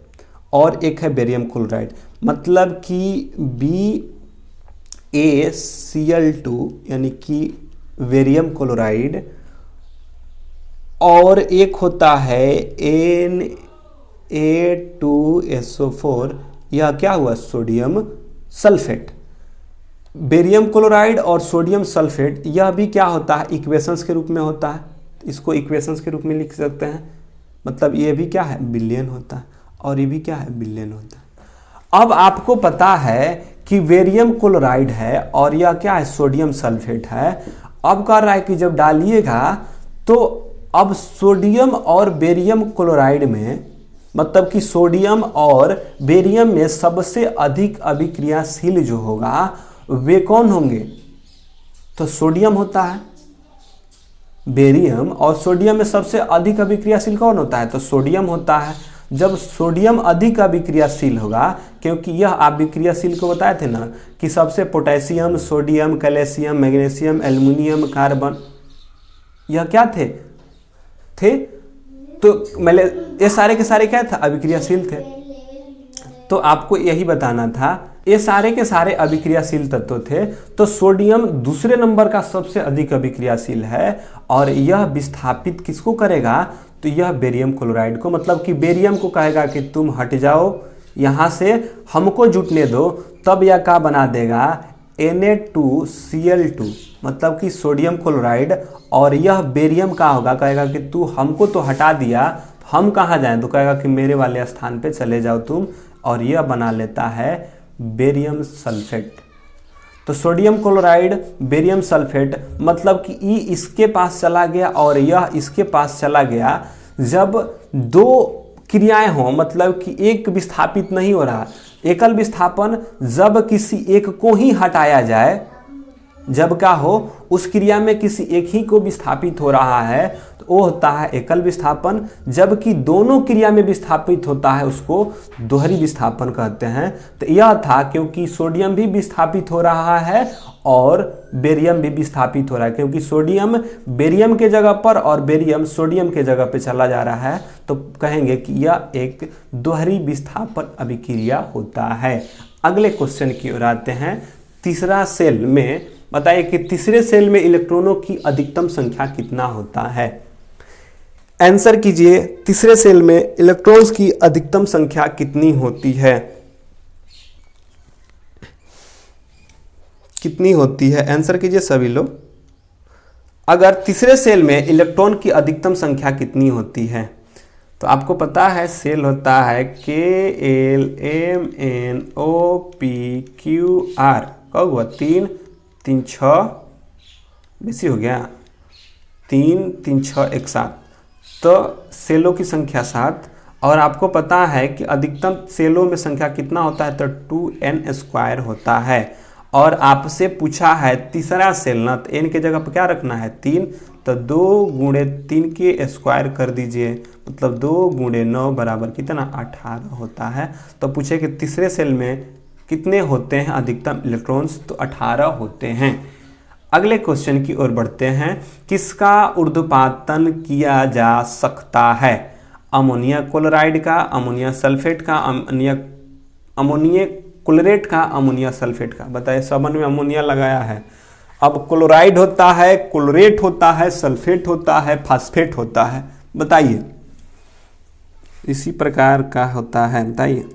और एक है बेरियम क्लोराइड, मतलब कि BaCl2 यानी कि बेरियम क्लोराइड, और एक होता है Na2SO4, यह क्या हुआ? Sodium sulphate. बेरियम क्लोराइड और सोडियम सल्फेट यह भी क्या होता है? इक्वेशंस के रूप में होता है, इसको इक्वेशंस के रूप में लिख सकते हैं। मतलब ये भी क्या है? विलयन होता है, और ये भी क्या है? विलयन होता है। अब आपको पता है कि बेरियम क्लोराइड है और यह क्या है? सोडियम सल्फेट है। अब कह रहा है कि जब डालिएगा तो अब सोडियम और बेरियम क्लोराइड में, मतलब कि सोडियम और बेरियम में सबसे अधिक अभिक्रियाशील जो होगा वे कौन होंगे? तो सोडियम होता है। बेरियम और सोडियम में सबसे अधिक अभिक्रियाशील कौन होता है? तो सोडियम होता है। जब सोडियम अधिक अभिक्रियाशील होगा, क्योंकि यह अभिक्रियाशील को बताए थे ना कि सबसे potassium, sodium, calcium, magnesium, aluminium, carbon, यह क्या थे? तो मैंने ये सारे के सारे क्या था? अभिक्रियाशील थे। तो आपको यही बताना था, ये सारे के सारे अभिक्रियाशील तत्व थे। तो सोडियम दूसरे नंबर का सबसे अधिक अभिक्रियाशील है, और यह विस्थापित किसको करेगा? तो यह बेरियम क्लोराइड को, मतलब कि बेरियम को कहेगा कि तुम हट जाओ यहाँ से, हमको जुटने दो, तब यह क्या बना देगा? Na2Cl2, मतलब कि सोडियम क्लोराइड, और यह बेरियम का होगा, कहेगा कि तू हमको तो हटा दिया, हम कहाँ जाएं? तो कहेगा कि मेरे वाले स्थान पे चले जाओ तुम, और यह बना लेता है बेरियम सल्फेट। तो सोडियम क्लोराइड, बेरियम सल्फेट, मतलब कि ई इसके पास चला गया और यह इसके पास चला गया। जब दो क्रियाएं हों, मतलब कि एक विस्थापित नहीं हो रहा, एकल विस्थापन जब किसी एक को ही हटाया जाए, जब क्या हो, उस क्रिया में किसी एक ही को विस्थापित हो रहा है तो वो होता है एकल विस्थापन। जबकि दोनों क्रिया में विस्थापित होता है उसको दोहरी विस्थापन कहते हैं। तो यह था क्योंकि सोडियम भी विस्थापित हो रहा है और बेरियम भी विस्थापित हो रहा है, क्योंकि सोडियम बेरियम के जगह पर और बेरियम सोडियम के जगह पे चला जा रहा है, तो कहेंगे कि यह एक दोहरी विस्थापन अभिक्रिया होता है। अगले क्वेश्चन की ओर आते हैं। तीसरा सेल में बताइए कि तीसरे सेल में इलेक्ट्रॉनों की अधिकतम संख्या कितना होता है? आंसर कीजिए, तीसरे सेल में इलेक्ट्रॉन्स की अधिकतम संख्या कितनी होती है? कितनी होती है? आंसर कीजिए सभी लोग। अगर तीसरे सेल में इलेक्ट्रॉन की अधिकतम संख्या कितनी होती है? तो आपको पता है सेल होता है KLMNOPQR, कब हुआ? 3 3 6, बेसी हो गया, 3 3 6 एक साथ, तो सेलों की संख्या 7। और आपको पता है कि अधिकतम सेलों में संख्या कितना होता है? तो 2n² होता है। और आपसे पूछा है तीसरा सेल ना, तो n के जगह पर क्या रखना है? 3, तो 2 गुणे 3 के स्क्वायर कर दीजिए, मतलब 2 गुणे 9 बराबर कितना? 18 होता है। तो पूछे कि तीसरे सेल में कितने होते हैं अधिकतम इलेक्ट्रॉन्स? तो 18 होते हैं। अगले क्वेश्चन की ओर बढ़ते हैं। किसका ऊर्ध्वपातन किया जा सकता है? अमोनिया क्लोराइड का, अमोनिया सल्फेट का, अमोनिया क्लोरेट का, अमोनिया सल्फेट का। बताइए, सबन में अमोनिया लगाया है। अब क्लोराइड होता है, क्लोरेट होता है, सल्फेट होता है, फास्फेट होता है। बताइए, इसी प्रकार का होता है, बताइए।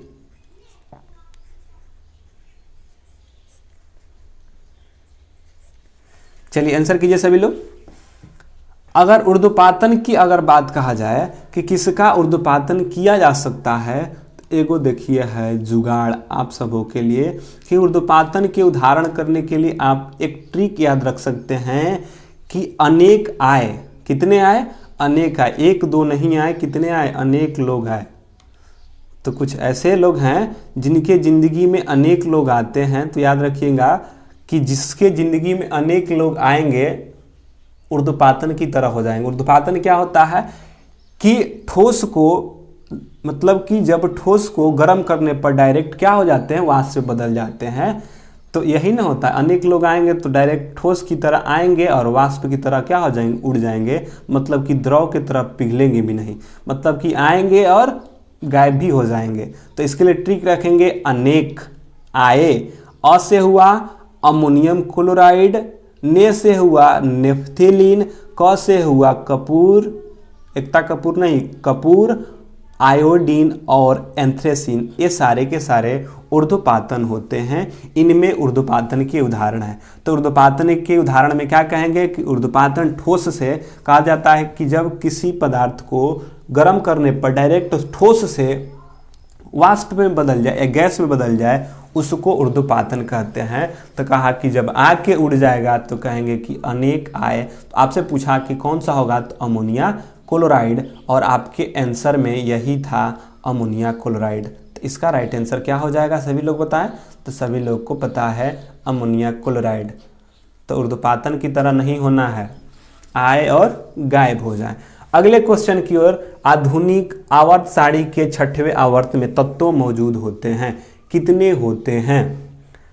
चलिए आंसर कीजिए सभी लोग। अगर ऊर्ध्वपातन की अगर बात कहा जाए कि किसका ऊर्ध्वपातन किया जा सकता है, तो एगो देखिए है जुगाड़ आप सबों के लिए कि ऊर्ध्वपातन के उदाहरण करने के लिए आप एक ट्रिक याद रख सकते हैं कि अनेक आए। कितने आए? अनेक आए, एक दो नहीं आए, कितने आए, अनेक लोग आए। तो कुछ ऐसे लोग हैं जिनके ज़िंदगी में अनेक लोग आते हैं, तो याद रखिएगा कि जिसके ज़िंदगी में अनेक लोग आएंगे ऊर्ध्वपातन की तरह हो जाएंगे। ऊर्ध्वपातन क्या होता है कि ठोस को, मतलब कि जब ठोस को गर्म करने पर डायरेक्ट क्या हो जाते हैं, वाष्प में बदल जाते हैं। तो यही ना होता है, अनेक लोग आएंगे तो डायरेक्ट ठोस की तरह आएंगे और वाष्प की तरह क्या हो जाएंगे, उड़ जाएंगे। मतलब कि द्रव की तरह पिघलेंगे भी नहीं, मतलब कि आएंगे और गायब भी हो जाएंगे। तो इसके लिए ट्रिक रखेंगे, अनेक आए। अ से हुआ अमोनियम क्लोराइड, ने से हुआ नेफ्थेलिन, क से हुआ कपूर, एकता कपूर नहीं, कपूर, आयोडीन और एंथ्रेसिन। ये सारे के सारे ऊर्ध्वपातन होते हैं। इनमें ऊर्ध्वपातन के उदाहरण है। तो ऊर्ध्वपातन के उदाहरण में क्या कहेंगे कि ऊर्ध्वपातन ठोस से कहा जाता है कि जब किसी पदार्थ को गर्म करने पर डायरेक्ट ठोस से वाष्प में बदल जाए या गैस में बदल जाए, उसको ऊर्ध्वपातन कहते हैं। तो कहा कि जब आग के उड़ जाएगा तो कहेंगे कि अनेक आए। तो आपसे पूछा कि कौन सा होगा, तो अमोनिया क्लोराइड, और आपके आंसर में यही था अमोनिया क्लोराइड। तो इसका राइट आंसर क्या हो जाएगा, सभी लोग बताएं। तो सभी लोग को पता है अमोनिया क्लोराइड। तो ऊर्ध्वपातन की तरह नहीं होना है, आए और गायब हो जाए। अगले क्वेश्चन की ओर, आधुनिक आवर्त सारणी के 6वें आवर्त में तत्व मौजूद होते हैं, कितने होते हैं।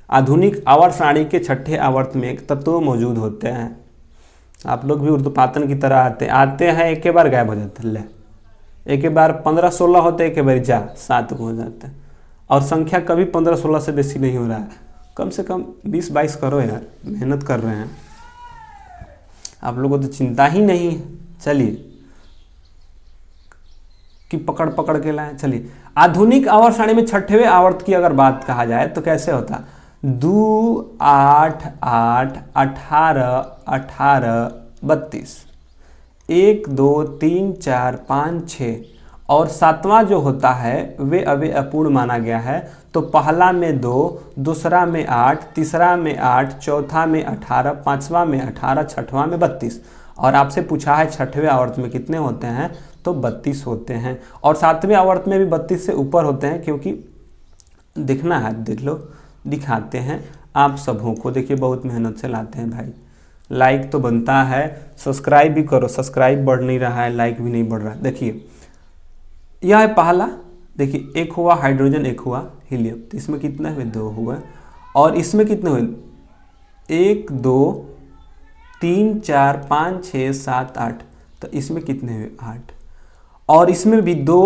आधुनिक आवर्त सारणी के 6ठे आवर्त में तत्व मौजूद होते हैं। आप लोग भी ऊर्ध्वपातन की तरह आते हैं, एक के बार गायब हो जाते हैं। एक के बार 15-16 होते, एक के बार 7 हो जाते हैं। और संख्या कभी 15-16 से बेसी नहीं हो रहा है, कम से कम 20-22 करो यार, मेहनत कर रहे हैं आप लोगों को, तो चिंता ही नहीं है। चलिए कि पकड़ पकड़ के लाएं। चलिए, आधुनिक आवर्त सारणी में 6वें आवर्त की अगर बात कहा जाए तो कैसे होता, 2, 8, 8, 18, 18, 32, 1, 2, 3, 4, 5, 6 और 7वां जो होता है वे अभी अपूर्ण माना गया है। तो पहला में 2, दूसरा में 8, तीसरा में 8, चौथा में 18, पांचवा में 18, छठवां में 32। और आपसे पूछा है 6वें आवर्त में कितने होते हैं, तो 32 होते हैं। और 7वें आवर्त में भी 32 से ऊपर होते हैं, क्योंकि दिखना है, देख लो दिखाते हैं आप सबों को। देखिए बहुत मेहनत से लाते हैं भाई, लाइक तो बनता है, सब्सक्राइब भी करो, सब्सक्राइब बढ़ नहीं रहा है, लाइक भी नहीं बढ़ रहा है। देखिए यह है पहला, देखिए एक हुआ हाइड्रोजन, एक हुआ हीलियम, तो इसमें कितना हुए, 2 हुआ। और इसमें कितने हुए, 1, 2, 3, 4, 5, 6, 7, 8, तो इसमें कितने हुए, 8। और इसमें भी 2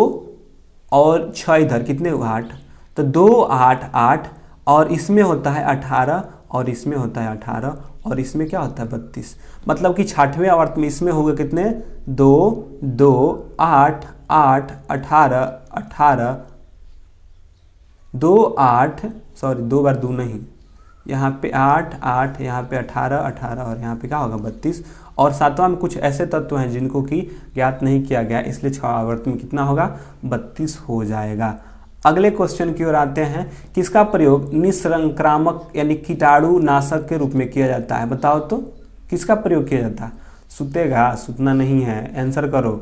और 6 इधर, कितने हुए, 8। तो 2, 8, 8, और इसमें होता है 18, और इसमें होता है 18, और इसमें क्या होता है 32। मतलब कि 6वें आवर्त में इसमें हो गए कितने, 2, 2, 8, 8, 18, 18, 2, 8, सॉरी 2 बार 2 नहीं, यहाँ पे 8, 8, यहाँ पे 18, 18, और यहाँ पे क्या होगा 32। और 7वां में कुछ ऐसे तत्व हैं जिनको कि ज्ञात नहीं किया गया, इसलिए 6 आवर्त में कितना होगा, 32 हो जाएगा। अगले क्वेश्चन की ओर आते हैं, किसका प्रयोग निसंक्रामक यानी कीटाणु नाशक के रूप में किया जाता है, बताओ तो किसका प्रयोग किया जाता है। सुतेगा, सुतना नहीं है, आंसर करो।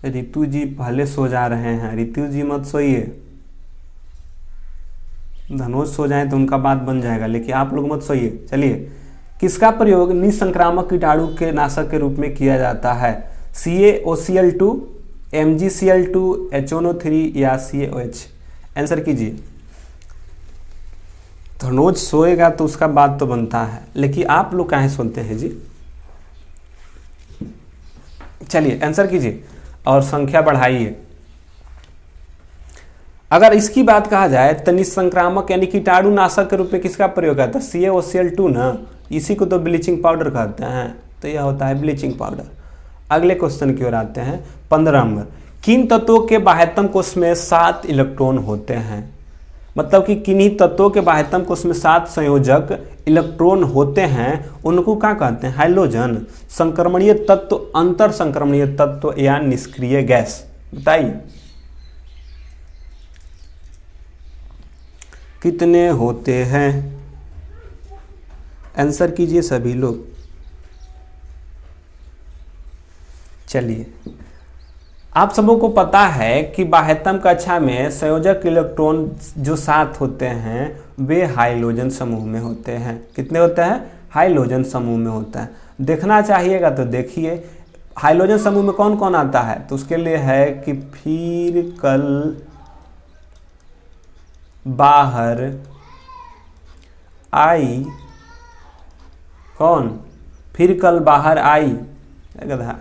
रितु जी पहले सो जा रहे हैं, रितु जी मत सोइए, धनोज सो जाए तो उनका बात बन जाएगा, लेकिन आप लोग मत सोइए। चलिए, किसका प्रयोग निसंक्रामक कीटाणु के नाशक के रूप में किया जाता है, CaOCl2, MgCl2, HNO3 या CaOH, आंसर कीजिए। धनोज सोएगा तो उसका बात तो बनता है, लेकिन आप लोग काहे सुनते हैं जी। चलिए आंसर कीजिए और संख्या बढ़ाइए। अगर इसकी बात कहा जाए तो निसंक्रामक यानी कीटाणु नाशक के रूप में किसका प्रयोग करता है, CaOCl2 ना, इसी को तो ब्लीचिंग पाउडर कहते हैं, तो यह होता है ब्लीचिंग पाउडर। अगले क्वेश्चन की ओर आते हैं, 15 नंबर, किन तत्वों के बाह्यतम कोश में 7 इलेक्ट्रॉन होते हैं। मतलब कि किन्हीं तत्वों के बाह्यतम कोश में 7 संयोजक इलेक्ट्रॉन होते हैं, उनको क्या कहते हैं, हाइड्रोजन, संक्रमणीय तत्व, अंतर संक्रमणीय तत्व या निष्क्रिय गैस, बताइए कितने होते हैं, आंसर कीजिए सभी लोग। चलिए, आप सबों को पता है कि बाह्यतम कक्षा में संयोजक इलेक्ट्रॉन जो साथ होते हैं वे हाइड्रोजन समूह में होते हैं। कितने होते हैं? हाइड्रोजन समूह में होता है। देखना चाहिएगा तो देखिए हाइड्रोजन समूह में कौन कौन आता है, तो उसके लिए है कि फिर कल बाहर आई, कौन? फिर कल बाहर आई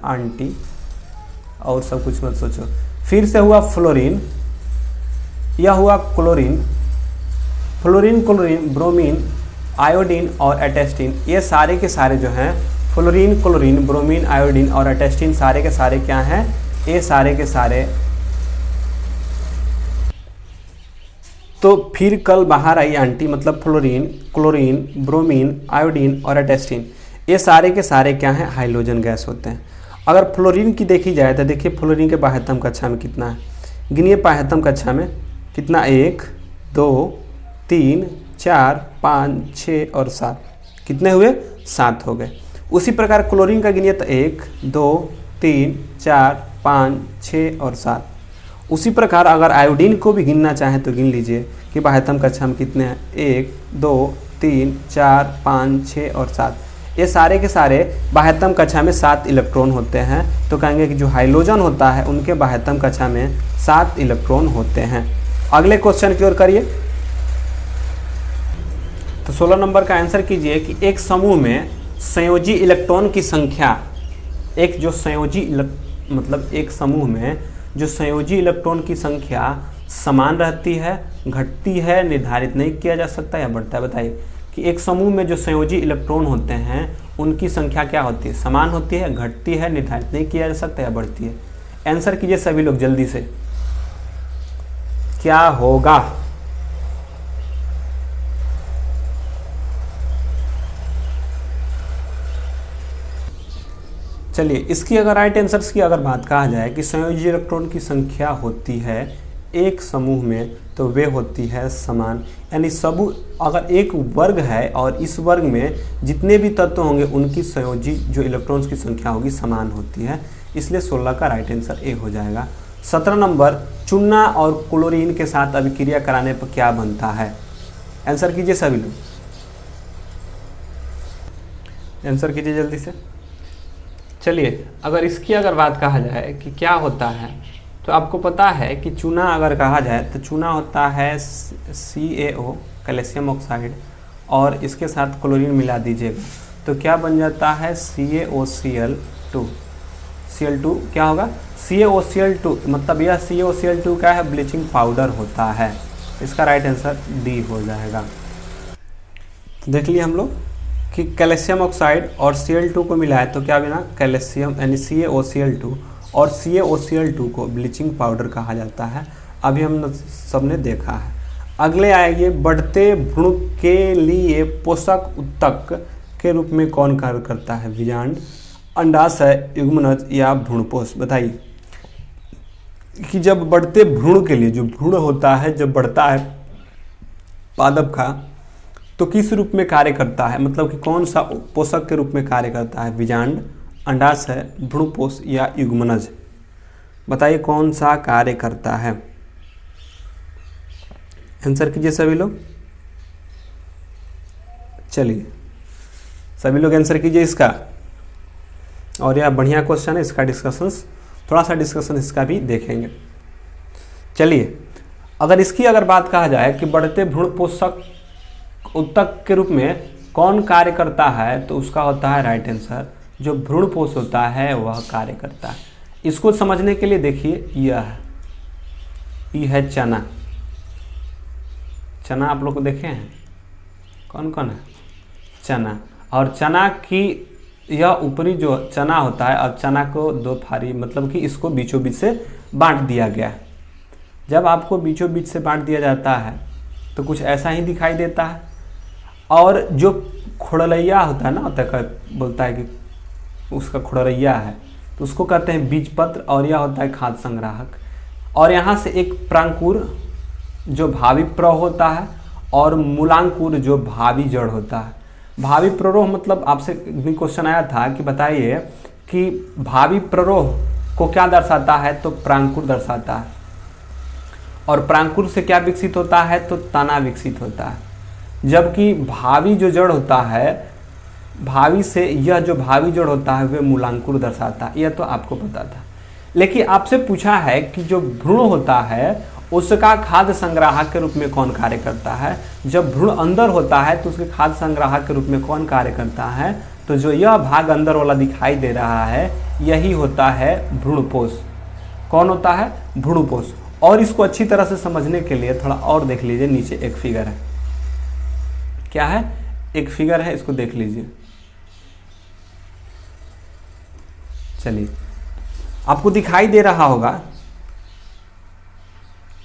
आंटी, और सब कुछ मत सोचो। फिर से हुआ फ्लोरीन, यह हुआ chlorine, fluorine, chlorine, bromine, iodine और एटेस्टीन। ये सारे के सारे जो हैं फ्लोरीन, क्लोरीन, ब्रोमीन, आयोडीन और एटेस्टीन सारे के सारे क्या हैं? ये सारे के सारे तो फिर कल बाहर आई आंटी मतलब फ्लोरीन, क्लोरीन, ब्रोमीन, आयोडीन और एटेस्टीन, ये सारे के सारे क्या हैं? हाइड्रोजन गैस होते हैं। अगर फ्लोरीन की देखी जाए तो देखिए फ्लोरीन के बाह्यतम कक्षा में कितना है, गिनिए बाह्यतम कक्षा में कितना? 1 2 3 4 5 6 और 7, कितने हुए? 7 हो गए। उसी प्रकार क्लोरीन का गिनिए तो 1 2 3 4 5 6 और 7। उसी प्रकार अगर आयोडीन को भी गिनना चाहें तो गिन लीजिए कि बाह्यतम कक्षा में कितने हैं? 1 2 3 4 5 6 और 7। ये सारे के सारे बाह्यतम कक्षा में 7 इलेक्ट्रॉन होते हैं। तो कहेंगे कि जो हाइड्रोजन होता है उनके बाह्यतम कक्षा में 7 इलेक्ट्रॉन होते हैं। अगले क्वेश्चन की ओर करिए। तो 16 नंबर का आंसर कीजिए कि एक समूह में संयोजी इलेक्ट्रॉन की संख्या, एक जो संयोजी मतलब एक समूह में जो संयोजी इलेक्ट्रॉन की संख्या समान रहती है, घटती है, निर्धारित नहीं किया जा सकता या बढ़ता है। बताइए कि एक समूह में जो संयोजी इलेक्ट्रॉन होते हैं उनकी संख्या क्या होती है? समान होती है, घटती है, निर्धारित नहीं किया जा सकता या बढ़ती है। आंसर कीजिए सभी लोग जल्दी से, क्या होगा? चलिए, इसकी अगर राइट आंसर्स की अगर बात कहा जाए कि संयोजी इलेक्ट्रॉन की संख्या होती है एक समूह में तो वे होती है समान, यानी समूह अगर एक वर्ग है और इस वर्ग में जितने भी तत्व होंगे उनकी संयोजी जो इलेक्ट्रॉन्स की संख्या होगी समान होती है, इसलिए 16 का राइट आंसर ए हो जाएगा। 17 नंबर, चूना और क्लोरीन के साथ अभिक्रिया कराने पर क्या बनता है? आंसर कीजिए सभी लोग, आंसर कीजिए जल्दी से। चलिए, अगर इसकी अगर बात कहा जाए कि क्या होता है तो आपको पता है कि चूना अगर कहा जाए तो चूना होता है CaO कैल्शियम ऑक्साइड और इसके साथ क्लोरीन मिला दीजिएगा तो क्या बन जाता है? CaOCl2। Cl2 क्या होगा? CaOCl2 मतलब यह CaOCl2 क्या है? ब्लीचिंग पाउडर होता है। इसका राइट आंसर डी हो जाएगा। तो देख लिए हम लोग कि कैल्शियम ऑक्साइड और Cl2 को मिलाए तो क्या बना? कैल्शियम यानी CaOCl2, और CaOCl2 को ब्लीचिंग पाउडर कहा जाता है। अभी हम सबने देखा है। अगले आएंगे, बढ़ते भ्रूण के लिए पोषक उत्तक के रूप में कौन कार्य करता है? बीजांड, अंडाशय, युग्मनज या भ्रूणपोष। बताइए कि जब बढ़ते भ्रूण के लिए, जो भ्रूण होता है जब बढ़ता है पादप का, तो किस रूप में कार्य करता है? मतलब कि कौन सा पोषक के रूप में कार्य करता है? बीजांड, अंडाशय, भ्रूणपोष या युग्मनज। बताइए कौन सा कार्य करता है? आंसर कीजिए सभी लोग। चलिए, सभी लोग आंसर कीजिए इसका। और यह बढ़िया क्वेश्चन है, इसका डिस्कशंस, थोड़ा सा डिस्कशन इसका भी देखेंगे। चलिए, अगर इसकी अगर बात कहा जाए कि बढ़ते भ्रूण पोषक उत्तक के रूप में कौन कार्य करता है तो उसका होता है राइट आंसर जो भ्रूणपोष होता है वह कार्य करता है। इसको समझने के लिए देखिए, यह है चना। चना आप लोग को देखे हैं? कौन कौन है? चना। और चना की यह ऊपरी जो चना होता है, और चना को दो फारी मतलब कि इसको बीचों बीच से बांट दिया गया है। जब आपको बीचों बीच से बांट दिया जाता है तो कुछ ऐसा ही दिखाई देता है। और जो खुड़लैया होता है ना, बोलता है कि उसका खुड़रैया है, तो उसको कहते हैं बीजपत्र, और यह होता है खाद्य संग्राहक। और यहाँ से एक प्रांकुर जो भावी प्रवाह होता है और मूलांकुर जो भावी जड़ होता है। भावी प्ररोह मतलब आपसे भी क्वेश्चन आया था कि बताइए कि भावी प्ररोह को क्या दर्शाता है, तो प्रांकुर दर्शाता है। और प्रांकुर से क्या विकसित होता है, तो तना विकसित होता है। जबकि भावी जो जड़ होता है, भावी से यह जो भावी जड़ होता है वह मूलांकुर दर्शाता है। यह तो आपको पता था। लेकिन आपसे पूछा है कि जो भ्रूण होता है उसका खाद्य संग्राहक के रूप में कौन कार्य करता है। जब भ्रूण अंदर होता है तो उसके खाद्य संग्राहक के रूप में कौन कार्य करता है, तो जो यह भाग अंदर वाला दिखाई दे रहा है यही होता है भ्रूणपोष। कौन होता है, भ्रूणपोष। और इसको अच्छी तरह से समझने के लिए थोड़ा और देख लीजिए, नीचे एक फिगर है। क्या है, एक फिगर है, इसको देख लीजिए। चलिए, आपको दिखाई दे रहा होगा,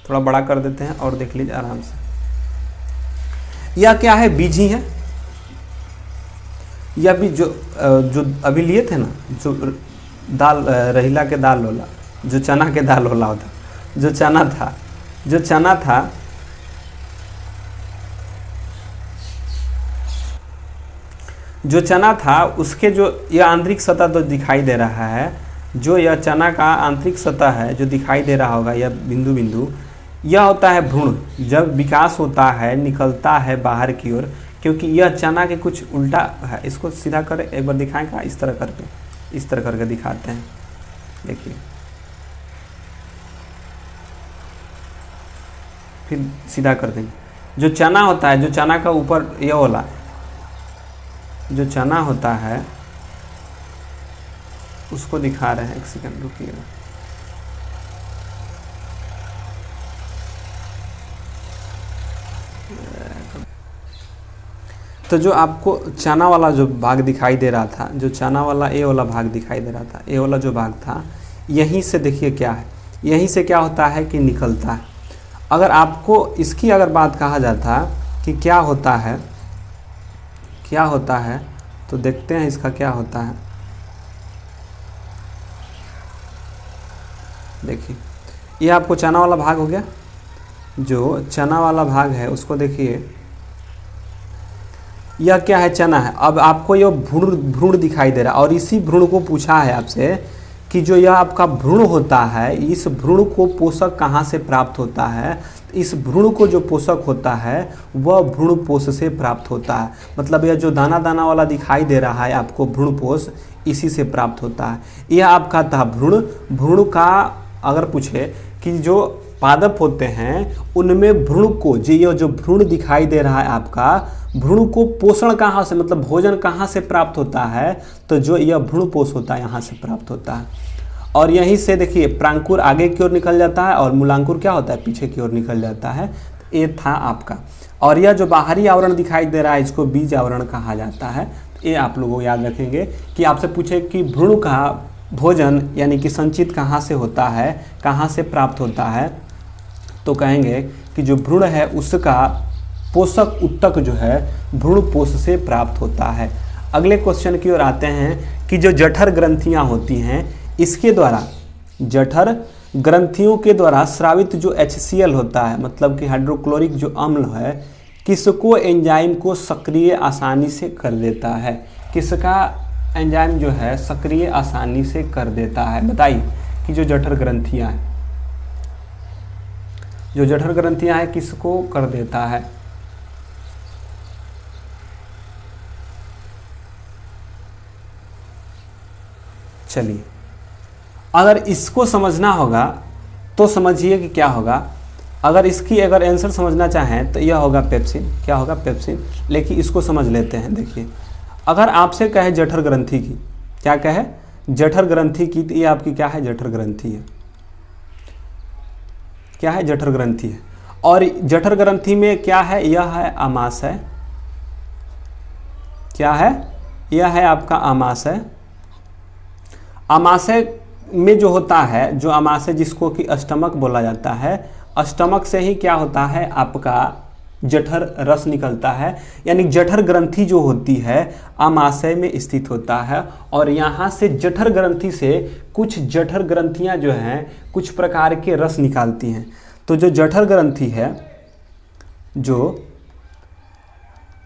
थोड़ा बड़ा कर देते हैं और देख लीजिए आराम से। यह क्या है, बीज ही है। यह भी जो अभी लिए थे ना, जो दाल रहीला के दाल होला, जो चना के दाल होला होता, जो चना था जो चना था उसके जो यह आंतरिक सतह तो दिखाई दे रहा है, जो यह चना का आंतरिक सतह है जो दिखाई दे रहा होगा, यह बिंदु बिंदु, यह होता है भ्रूण। जब विकास होता है, निकलता है बाहर की ओर, क्योंकि यह चना के कुछ उल्टा है। इसको सीधा कर एक बार दिखाएगा, इस तरह करके दिखाते हैं। देखिए, फिर सीधा कर देंगे। जो चना होता है, जो चना का ऊपर यह वाला जो चना होता है उसको दिखा रहे हैं। एक सेकंड रुकिएगा। तो जो आपको चना वाला जो भाग दिखाई दे रहा था, जो चना वाला ए वाला भाग दिखाई दे रहा था, ए वाला जो भाग था, यहीं से देखिए क्या है, यहीं से क्या होता है कि निकलता है। अगर आपको इसकी अगर बात कहा जाता कि क्या होता है, तो देखते हैं इसका क्या होता है। देखिए, ये आपको चना वाला भाग हो गया। जो चना वाला भाग है उसको देखिए, यह क्या है, चना है। अब आपको यह भ्रूण दिखाई दे रहा है, और इसी भ्रूण को पूछा है आपसे कि जो यह आपका भ्रूण होता है, इस भ्रूण को पोषक कहाँ से प्राप्त होता है। इस भ्रूण को जो पोषक होता है वह भ्रूणपोष से प्राप्त होता है। मतलब यह जो दाना दाना वाला दिखाई दे रहा है आपको भ्रूणपोष, इसी से प्राप्त होता है। यह आपका था भ्रूण का अगर पूछे कि जो पादप होते हैं उनमें भ्रूण को, जो भ्रूण दिखाई दे रहा है आपका, भ्रूण को पोषण कहाँ से, मतलब भोजन कहाँ से प्राप्त होता है, तो जो यह भ्रूणपोष होता है यहाँ से प्राप्त होता है। और यहीं से देखिए प्रांकुर आगे की ओर निकल जाता है और मूलांकुर क्या होता है, पीछे की ओर निकल जाता है। तो ये था आपका। और यह जो बाहरी आवरण दिखाई दे रहा है इसको बीज आवरण कहा जाता है। ये आप लोगों को याद रखेंगे कि आपसे पूछे कि भ्रूण का भोजन यानी कि संचित कहाँ से होता है, कहाँ से प्राप्त होता है, तो कहेंगे कि जो भ्रूण है उसका पोषक उत्तक जो है भ्रूणपोष से प्राप्त होता है। अगले क्वेश्चन की ओर आते हैं कि जो जठर ग्रंथियां होती हैं, इसके द्वारा, जठर ग्रंथियों के द्वारा स्रावित जो HCl होता है, मतलब कि हाइड्रोक्लोरिक जो अम्ल है, किसको एंजाइम को सक्रिय आसानी से कर देता है। किसका एंजाइम जो है सक्रिय आसानी से कर देता है, बताइए। कि जो जठर ग्रंथियां हैं, जो जठर ग्रंथियां हैं किसको कर देता है। चलिए, अगर इसको समझना होगा तो समझिए कि क्या होगा। अगर इसकी अगर आंसर समझना चाहें तो यह होगा पेप्सिन। क्या होगा, पेप्सिन। लेकिन इसको समझ लेते हैं। देखिए, अगर आपसे कहे जठर ग्रंथि की, क्या कहे, जठर ग्रंथि की, तो ये आपकी क्या है, जठर ग्रंथि है। क्या है, जठर ग्रंथि है। और जठर ग्रंथि में क्या है, यह है आमाशय। क्या है, यह है आपका आमाशय। आमाशय में जो होता है, जो आमाशय जिसको कि अष्टमक बोला जाता है, अष्टमक से ही क्या होता है, आपका जठर रस निकलता है। यानी जठर ग्रंथि जो होती है आमाशय में स्थित होता है। और यहाँ से जठर ग्रंथि से कुछ जठर ग्रंथियाँ जो हैं कुछ प्रकार के रस निकालती हैं। तो जो जठर ग्रंथि है, जो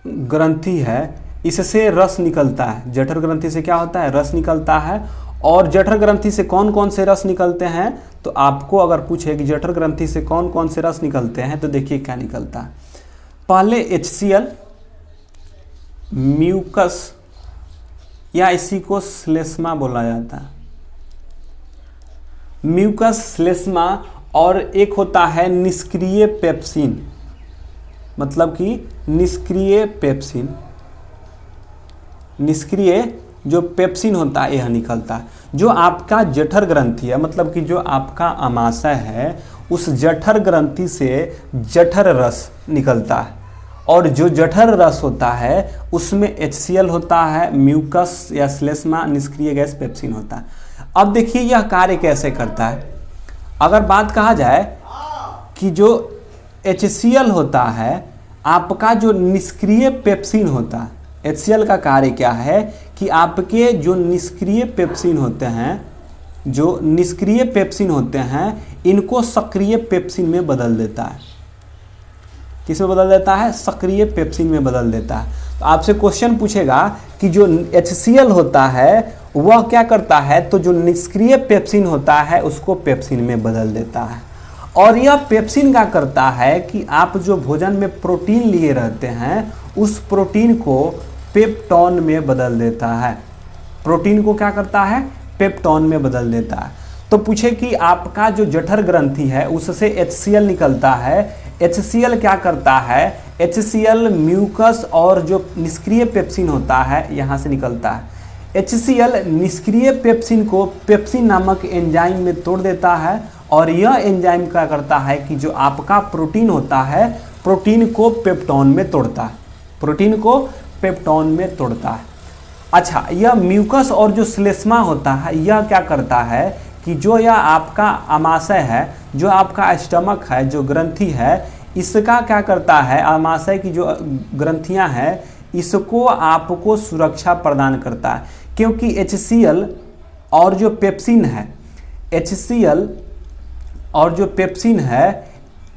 ग्रंथि है, इससे रस निकलता है। जठर ग्रंथि से क्या होता है, रस निकलता है। और जठर ग्रंथि से कौन कौन से रस निकलते हैं, तो आपको अगर पूछे कि जठर ग्रंथि से कौन कौन से रस निकलते हैं, तो देखिए क्या निकलता है। पहले HCl, म्यूकस या इसी को श्लेष्मा बोला जाता है, म्यूकस, श्लेष्मा, और एक होता है निष्क्रिय पेप्सिन, मतलब कि निष्क्रिय पेप्सिन, निष्क्रिय जो पेप्सिन होता है यह निकलता है। जो आपका जठर ग्रंथि है, मतलब कि जो आपका आमाशय है, उस जठर ग्रंथि से जठर रस निकलता है, और जो जठर रस होता है उसमें HCl होता है, म्यूकस या श्लेष्मा, निष्क्रिय गैस पेप्सिन होता है। अब देखिए यह कार्य कैसे करता है। अगर बात कहा जाए कि जो HCl होता है, आपका जो निष्क्रिय पेप्सिन होता है, HCl का कार्य क्या है कि आपके जो निष्क्रिय पेप्सिन होते हैं, जो निष्क्रिय पेप्सिन होते हैं, इनको सक्रिय पेप्सिन में बदल देता है। किसमें बदल देता है? सक्रिय पेप्सिन में बदल देता है। तो आपसे क्वेश्चन पूछेगा कि जो HCl होता है वह क्या करता है, तो जो निष्क्रिय पेप्सिन होता है उसको पेप्सिन में बदल देता है। और यह पेप्सिन क्या करता है कि आप जो भोजन में प्रोटीन लिए रहते हैं, उस प्रोटीन को पेप्टोन में बदल देता है। प्रोटीन को क्या करता है? पेप्टोन में बदल देता है। तो पूछे कि आपका जो जठर ग्रंथि है उससे HCl निकलता है, HCl क्या करता है? HCl म्यूकस और जो निष्क्रिय पेप्सिन होता है यहाँ से निकलता है। HCl निष्क्रिय पेप्सिन को पेप्सिन नामक एंजाइम में तोड़ देता है, और यह एंजाइम क्या करता है कि जो आपका प्रोटीन होता है, प्रोटीन को पेप्टोन में तोड़ता है, प्रोटीन को पेप्टोन में तोड़ता है। अच्छा, यह म्यूकस और जो श्लेष्मा होता है यह क्या करता है कि जो यह आपका आमाशय है, जो आपका स्टमक है, जो ग्रंथि है, इसका क्या करता है, आमाशय की जो ग्रंथियां हैं इसको आपको सुरक्षा प्रदान करता है। क्योंकि HCl और जो पेप्सिन है, HCl और जो पेप्सिन है,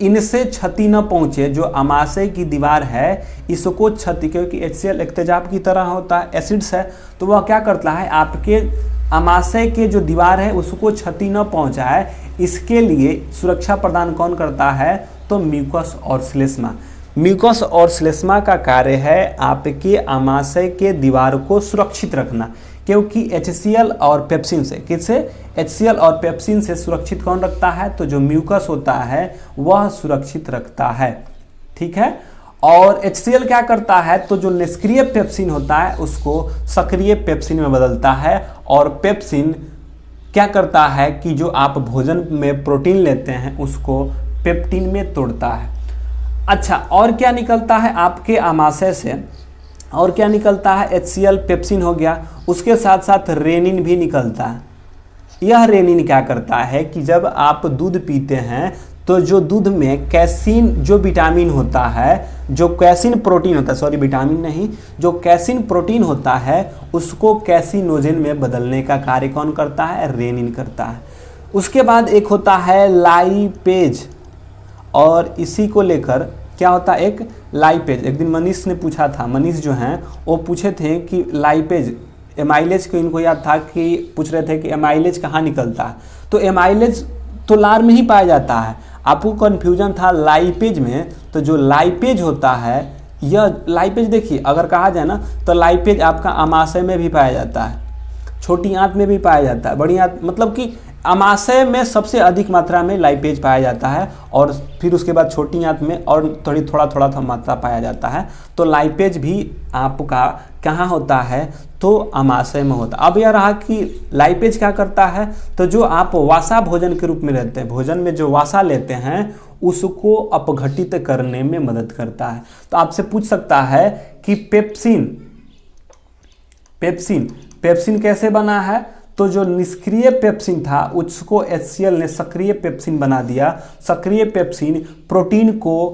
इनसे क्षति न पहुंचे, जो आमाशय की दीवार है इसको क्षति, क्योंकि HCl एक तेजाब की तरह होता है, एसिड्स है, तो वह क्या करता है आपके आमाशय के जो दीवार है उसको क्षति न पहुंचाए, इसके लिए सुरक्षा प्रदान कौन करता है, तो म्यूकस और श्लेष्मा। म्यूकस और श्लेष्मा का कार्य है आपके आमाशय के दीवार को सुरक्षित रखना, क्योंकि HCl और पेप्सिन से, किससे? HCl और पेप्सिन से सुरक्षित कौन रखता है, तो जो म्यूकस होता है वह सुरक्षित रखता है। ठीक है। और HCl क्या करता है, तो जो निष्क्रिय पेप्सिन होता है उसको सक्रिय पेप्सिन में बदलता है, और पेप्सिन क्या करता है कि जो आप भोजन में प्रोटीन लेते हैं उसको पेप्टिन में तोड़ता है। अच्छा, और क्या निकलता है आपके आमाशय से, और क्या निकलता है? HCl पेप्सिन हो गया, उसके साथ साथ रेनिन भी निकलता है। यह रेनिन क्या करता है कि जब आप दूध पीते हैं तो जो दूध में कैसीन जो विटामिन होता है, जो कैसीन प्रोटीन होता है, सॉरी विटामिन नहीं, जो कैसीन प्रोटीन होता है उसको कैसिनोजेन में बदलने का कार्य कौन करता है? रेनिन करता है। उसके बाद एक होता है लाइपेज, और इसी को लेकर क्या होता है? एक लाइपेज। एक दिन मनीष ने पूछा था, मनीष जो हैं वो पूछे थे कि लाइपेज, एमाइलेज को इनको याद था कि पूछ रहे थे कि एमाइलेज कहाँ निकलता है, तो एमाइलेज तो लार में ही पाया जाता है, आपको कन्फ्यूजन था लाइपेज में। तो जो लाइपेज होता है, यह लाइपेज देखिए अगर कहा जाए ना तो लाइपेज आपका आमाशय में भी पाया जाता है, छोटी आंत में भी पाया जाता है, बड़ी आंत, मतलब कि आमाशय में सबसे अधिक मात्रा में लाइपेज पाया जाता है, और फिर उसके बाद छोटी आंत में और थोड़ा मात्रा पाया जाता है। तो लाइपेज भी आपका कहाँ होता है, तो आमाशय में होता है। अब यह रहा कि लाइपेज क्या करता है, तो जो आप वासा भोजन के रूप में रहते हैं, भोजन में जो वासा लेते हैं उसको अपघटित करने में मदद करता है। तो आपसे पूछ सकता है कि पेप्सिन कैसे बना है, तो जो निष्क्रिय पेप्सिन था उसको HCl ने सक्रिय पेप्सिन बना दिया, सक्रिय पेप्सिन प्रोटीन को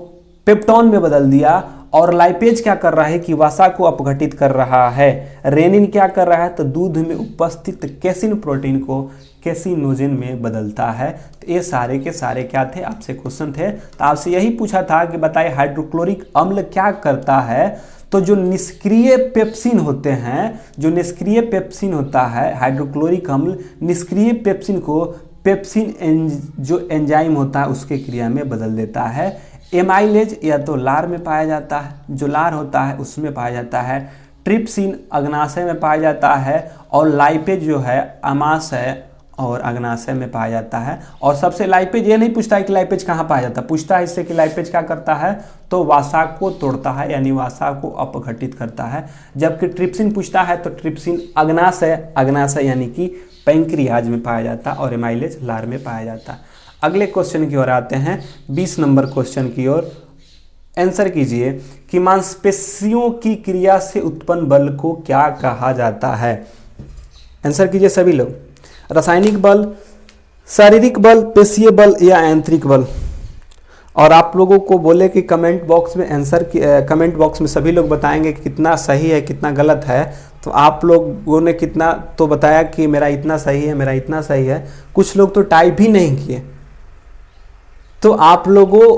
पेप्टोन में बदल दिया, और लाइपेज क्या कर रहा है कि वसा को अपघटित कर रहा है। रेनिन क्या कर रहा है, तो दूध में उपस्थित कैसिन प्रोटीन को कैसिनोजेन में बदलता है। तो ये सारे के सारे क्या थे, आपसे क्वेश्चन थे। तो आपसे यही पूछा था कि बताइए हाइड्रोक्लोरिक अम्ल क्या करता है, तो जो निष्क्रिय पेप्सिन होते हैं, जो निष्क्रिय पेप्सिन होता है हाइड्रोक्लोरिक अम्ल, निष्क्रिय पेप्सिन को पेप्सिन जो एंजाइम होता है उसके क्रिया में बदल देता है। एमाइलेज या तो लार में पाया जाता है, जो लार होता है उसमें पाया जाता है। ट्रिप्सिन अग्नाशय में पाया जाता है और लाइपेज जो है अमाशय और अग्नाशय में पाया जाता है। और सबसे लाइपेज ये नहीं पूछता है कि लाइपेज कहाँ पाया जाता है, पूछता है इससे कि लाइपेज क्या करता है, तो वसा को तोड़ता है यानी वसा को अपघटित करता है। जबकि ट्रिप्सिन पूछता है तो ट्रिप्सिन अग्नाशय यानी कि पैंक्रियाज में पाया जाता है और एमाइलेज लार में पाया जाता है। अगले क्वेश्चन की ओर आते हैं, 20 नंबर क्वेश्चन की ओर। आंसर कीजिए कि मांसपेशियों की क्रिया से उत्पन्न बल को क्या कहा जाता है। आंसर कीजिए सभी लोग। रासायनिक बल, शारीरिक बल, पेशीय बल या यांत्रिक बल। और आप लोगों को बोले कि कमेंट बॉक्स में आंसर कमेंट बॉक्स में सभी लोग बताएंगे कि कितना सही है कितना गलत है। तो आप लोगों ने कितना तो बताया कि मेरा इतना सही है, मेरा इतना सही है। कुछ लोग तो टाइप भी नहीं किए। तो आप लोगों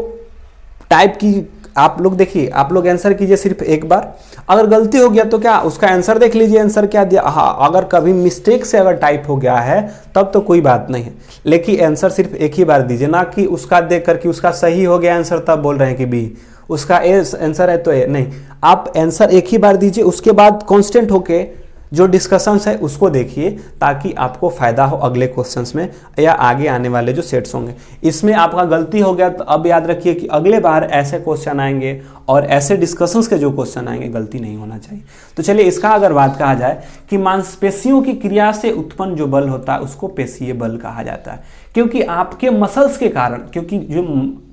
टाइप की, आप लोग देखिए, आप लोग आंसर कीजिए सिर्फ एक बार। अगर गलती हो गया तो क्या उसका आंसर देख लीजिए, आंसर क्या दिया। हाँ, अगर कभी मिस्टेक से अगर टाइप हो गया है तब तो कोई बात नहीं है, लेकिन आंसर सिर्फ एक ही बार दीजिए, ना कि उसका देख कर कि उसका सही हो गया आंसर तब बोल रहे हैं कि बी, उसका ए आंसर है तो ए नहीं। आप आंसर एक ही बार दीजिए, उसके बाद कांस्टेंट होके जो डिस्कशंस है उसको देखिए ताकि आपको फायदा हो अगले क्वेश्चंस में या आगे आने वाले जो सेट्स होंगे। इसमें आपका गलती हो गया तो अब याद रखिए कि अगले बार ऐसे क्वेश्चन आएंगे और ऐसे डिस्कशंस के जो क्वेश्चन आएंगे गलती नहीं होना चाहिए। तो चलिए इसका अगर बात कहा जाए कि मांसपेशियों की क्रिया से उत्पन्न जो बल होता है उसको पेशीय बल कहा जाता है, क्योंकि आपके मसल्स के कारण, क्योंकि जो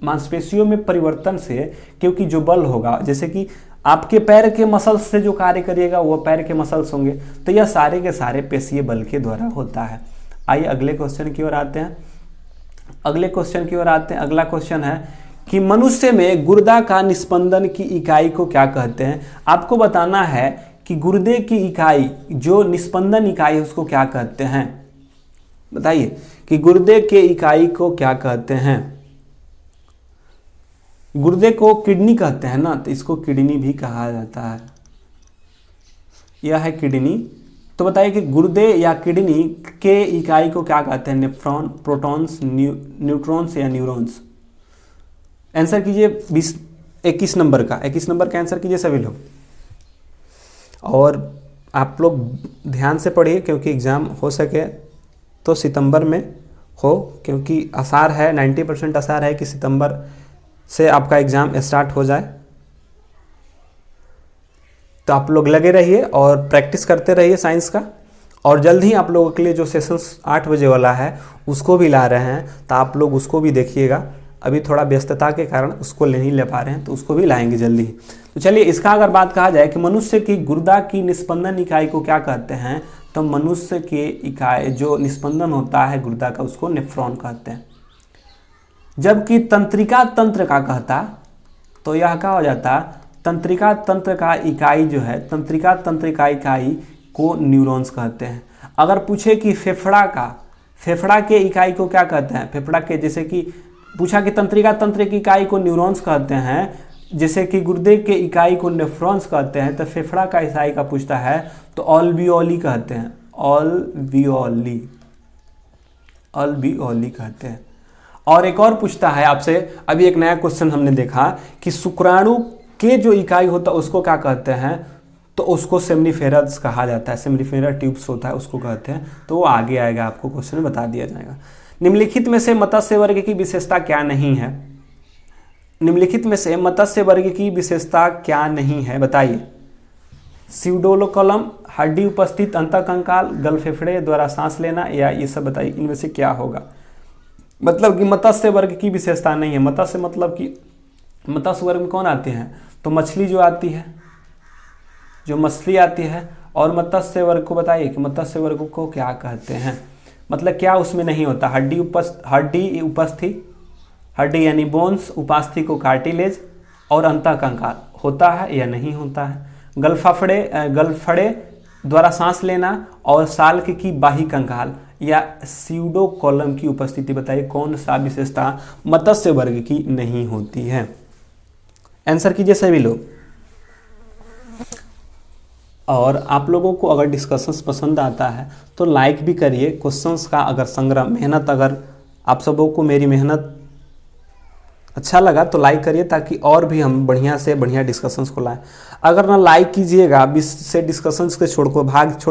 मांसपेशियों में परिवर्तन से क्योंकि जो बल होगा, जैसे कि आपके पैर के मसल्स से जो कार्य करिएगा वो पैर के मसल्स होंगे, तो यह सारे के सारे पेशीय बल के द्वारा होता है। आइए अगले क्वेश्चन की ओर आते हैं। अगले क्वेश्चन की ओर आते हैं। अगला क्वेश्चन है कि मनुष्य में गुर्दा का निस्पंदन की इकाई को क्या कहते हैं। आपको बताना है कि गुर्दे की इकाई जो निस्पंदन इकाई है उसको क्या कहते हैं। बताइए कि गुर्दे के इकाई को क्या कहते हैं। गुर्दे को किडनी कहते हैं ना, तो इसको किडनी भी कहा जाता है। यह है किडनी। तो बताइए कि गुर्दे या किडनी के इकाई को क्या कहते हैं। नेफ्रॉन, प्रोटॉन्स, न्यूट्रॉन्स या न्यूरॉन्स। आंसर कीजिए 21 नंबर का। 21 नंबर का आंसर कीजिए सभी लोग। और आप लोग ध्यान से पढ़िए क्योंकि एग्ज़ाम हो सके तो सितंबर में हो, क्योंकि आसार है 90% आसार है कि सितंबर से आपका एग्ज़ाम स्टार्ट हो जाए। तो आप लोग लगे रहिए और प्रैक्टिस करते रहिए साइंस का। और जल्द ही आप लोगों के लिए जो सेशंस 8 बजे वाला है उसको भी ला रहे हैं, तो आप लोग उसको भी देखिएगा। अभी थोड़ा व्यस्तता के कारण उसको नहीं ले पा रहे हैं, तो उसको भी लाएंगे जल्दी ही। तो चलिए इसका अगर बात कहा जाए कि मनुष्य की गुर्दा की निस्पंदन इकाई को क्या कहते हैं, तो मनुष्य के इकाई जो निस्पंदन होता है गुर्दा का उसको नेफ्रॉन कहते हैं। जबकि तंत्रिका तंत्र का कहता तो यह क्या हो जाता, तंत्रिका तंत्र का इकाई जो है, तंत्रिका तंत्र का इकाई को न्यूरॉन्स कहते हैं। अगर पूछे कि फेफड़ा के इकाई को क्या कहते हैं, फेफड़ा के, जैसे कि पूछा कि तंत्रिका तंत्र की इकाई को न्यूरॉन्स कहते हैं, जैसे कि गुर्दे के इकाई को नेफ्रॉन्स कहते हैं, तो फेफड़ा का इकाई का पूछता है तो ऑल्वियोली कहते हैं। ऑल्वियोली कहते हैं। और एक और पूछता है आपसे, अभी एक नया क्वेश्चन हमने देखा कि शुक्राणु के जो इकाई होता है उसको क्या कहते हैं, तो उसको सेमनीफेरस कहा जाता है। सेमनीफेरस ट्यूब्स होता है उसको कहते हैं। तो वो आगे आएगा, आपको क्वेश्चन में बता दिया जाएगा। निम्नलिखित में से मत्स्य वर्ग की विशेषता क्या नहीं है। निम्नलिखित में से मत्स्य वर्ग की विशेषता क्या नहीं है, बताइए। स्यूडोलोकलम, हड्डी उपस्थित अंतःकंकाल, गलफेफड़े द्वारा सांस लेना, या ये सब बताइए इनमें से क्या होगा। मतलब कि मत्स्य वर्ग की विशेषता नहीं है। मत्स्य मतलब कि मत्स्य वर्ग में कौन आते हैं, तो मछली जो आती है, जो मछली आती है। और मत्स्य वर्ग को बताइए कि मत्स्य वर्ग को क्या कहते हैं, मतलब क्या उसमें नहीं होता। हड्डी उपस्थित, हड्डी यानी बोन्स, उपास्थि को कार्टिलेज, और अंतःकंकाल होता है या नहीं होता है। गलफड़े द्वारा सांस लेना, और साल्क की बाही कंकाल या स्यूडोकोलम की उपस्थिति। बताइए कौन सा विशेषता मत्स्य वर्ग की नहीं होती है। आंसर कीजिए सभी लोग। और आप लोगों को अगर डिस्कशंस पसंद आता है तो लाइक भी करिए। क्वेश्चंस का अगर संग्रह मेहनत, अगर आप सबों को मेरी मेहनत अच्छा लगा तो लाइक करिए, ताकि और भी हम बढ़िया से बढ़िया डिस्कशंस को लाएं। अगर ना लाइक कीजिएगा, बीच से डिस्कशंस के छोड़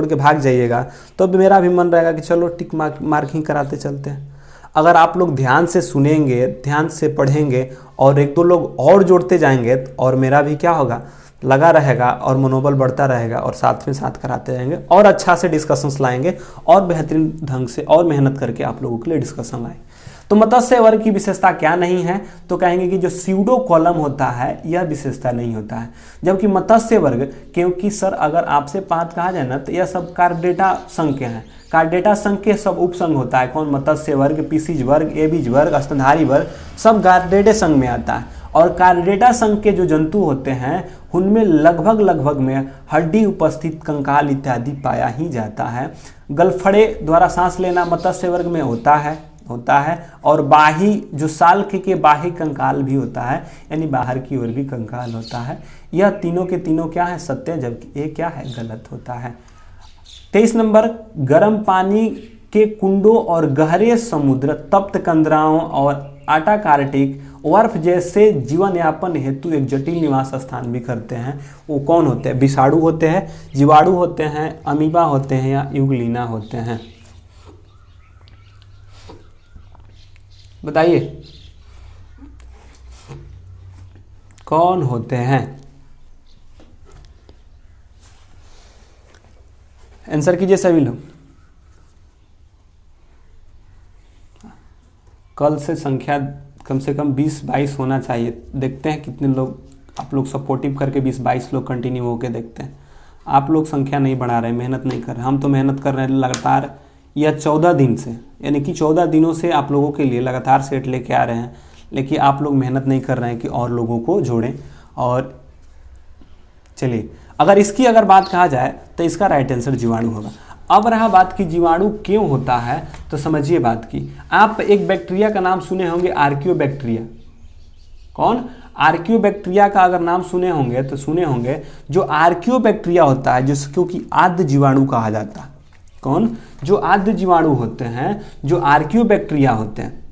के भाग जाइएगा, तो मेरा भी मन रहेगा कि चलो टिक मार्किंग कराते चलते हैं। अगर आप लोग ध्यान से सुनेंगे, ध्यान से पढ़ेंगे और एक दो लोग और जोड़ते जाएंगे, और मेरा भी क्या होगा, लगा रहेगा और मनोबल बढ़ता रहेगा, और साथ में साथ कराते रहेंगे और अच्छा से डिस्कशंस लाएंगे और बेहतरीन ढंग से और मेहनत करके आप लोगों के लिए डिस्कशन लाएं। तो मत्स्य वर्ग की विशेषता क्या नहीं है, तो कहेंगे कि जो स्यूडो कॉलम होता है यह विशेषता नहीं होता है। जबकि मत्स्य वर्ग, क्योंकि सर अगर आपसे 5 कहा जाए ना तो यह सब कार्डेटा संघ के हैं। कार्डेटा संघ के सब उपसंघ होता है। कौन? मत्स्य वर्ग, पीसीज वर्ग, एबीज वर्ग, स्तनधारी वर्ग, सब कार्डेटा संघ में आता है। और कार्डेटा संघ के जो जंतु होते हैं उनमें लगभग में हड्डी उपस्थित कंकाल इत्यादि पाया ही जाता है। गलफड़े द्वारा सांस लेना मत्स्य वर्ग में होता है और बाही जो साल के बाही कंकाल भी होता है, यानी बाहर की ओर भी कंकाल होता है। यह तीनों के तीनों क्या है? सत्य, जबकि ये क्या है? गलत होता है। 23 नंबर, गर्म पानी के कुंडों और गहरे समुद्र, तप्त कंदराओं और आटाकार्टिक वर्फ जैसे जीवन यापन हेतु एक जटिल निवास स्थान भी करते हैं। वो कौन होते हैं? विषाणु होते हैं, जीवाणु होते हैं, अमीबा होते हैं या युगलिना होते हैं? बताइए कौन होते हैं? आंसर कीजिए सभी लोग। कल से संख्या कम से कम 20-22 होना चाहिए। देखते हैं कितने लोग आप लोग सपोर्टिव करके 20-22 लोग कंटिन्यू होके देखते हैं। आप लोग संख्या नहीं बढ़ा रहे, मेहनत नहीं कर रहे। हम तो मेहनत कर रहे हैं लगातार, यह 14 दिन से, यानी कि 14 दिनों से आप लोगों के लिए लगातार सेट लेके आ रहे हैं, लेकिन आप लोग मेहनत नहीं कर रहे हैं कि और लोगों को जोड़ें। और चलिए, अगर बात कहा जाए तो इसका राइट आंसर जीवाणु होगा। अब रहा बात कि जीवाणु क्यों होता है, तो समझिए बात की। आप एक बैक्टीरिया का नाम सुने होंगे, आर्कियोबैक्टीरिया। कौन? आर्कियोबैक्टीरिया का अगर नाम सुने होंगे तो सुने होंगे जो आर्कियोबैक्टीरिया होता है, जिसको कि आद्य जीवाणु कहा जाता है। कौन? जो आद्य जीवाणु होते हैं, जो आर्कियोबैक्टीरिया होते हैं,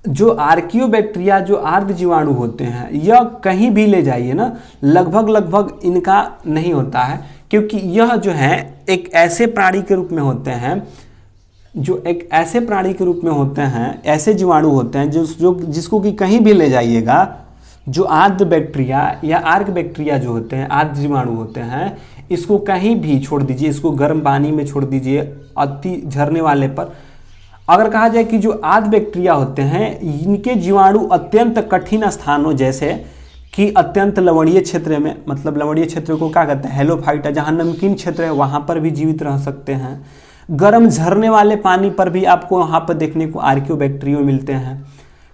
जो आर्कियोबैक्टीरिया, जो आर्द्र जीवाणु होते हैं, यह कहीं भी ले जाइए ना, लगभग इनका नहीं होता है, क्योंकि यह जो है एक ऐसे प्राणी के रूप में होते हैं, ऐसे जीवाणु होते हैं जिसको कि कहीं भी ले जाइएगा, जो आर्द्र बैक्टीरिया या आर्क बैक्टीरिया जो होते हैं, आर्द्र जीवाणु होते हैं, इसको कहीं भी छोड़ दीजिए, इसको गर्म पानी में छोड़ दीजिए अति झरने वाले पर। अगर कहा जाए कि जो आद्य बैक्टीरिया होते हैं, इनके जीवाणु अत्यंत कठिन स्थानों जैसे कि अत्यंत लवणीय क्षेत्र में, मतलब लवणीय क्षेत्र को क्या कहते हैं? हेलोफाइटा, जहाँ नमकीन क्षेत्र है वहाँ पर भी जीवित रह सकते हैं। गर्म झरने वाले पानी पर भी आपको वहाँ पर देखने को आर्कियोबैक्टीरिया मिलते हैं।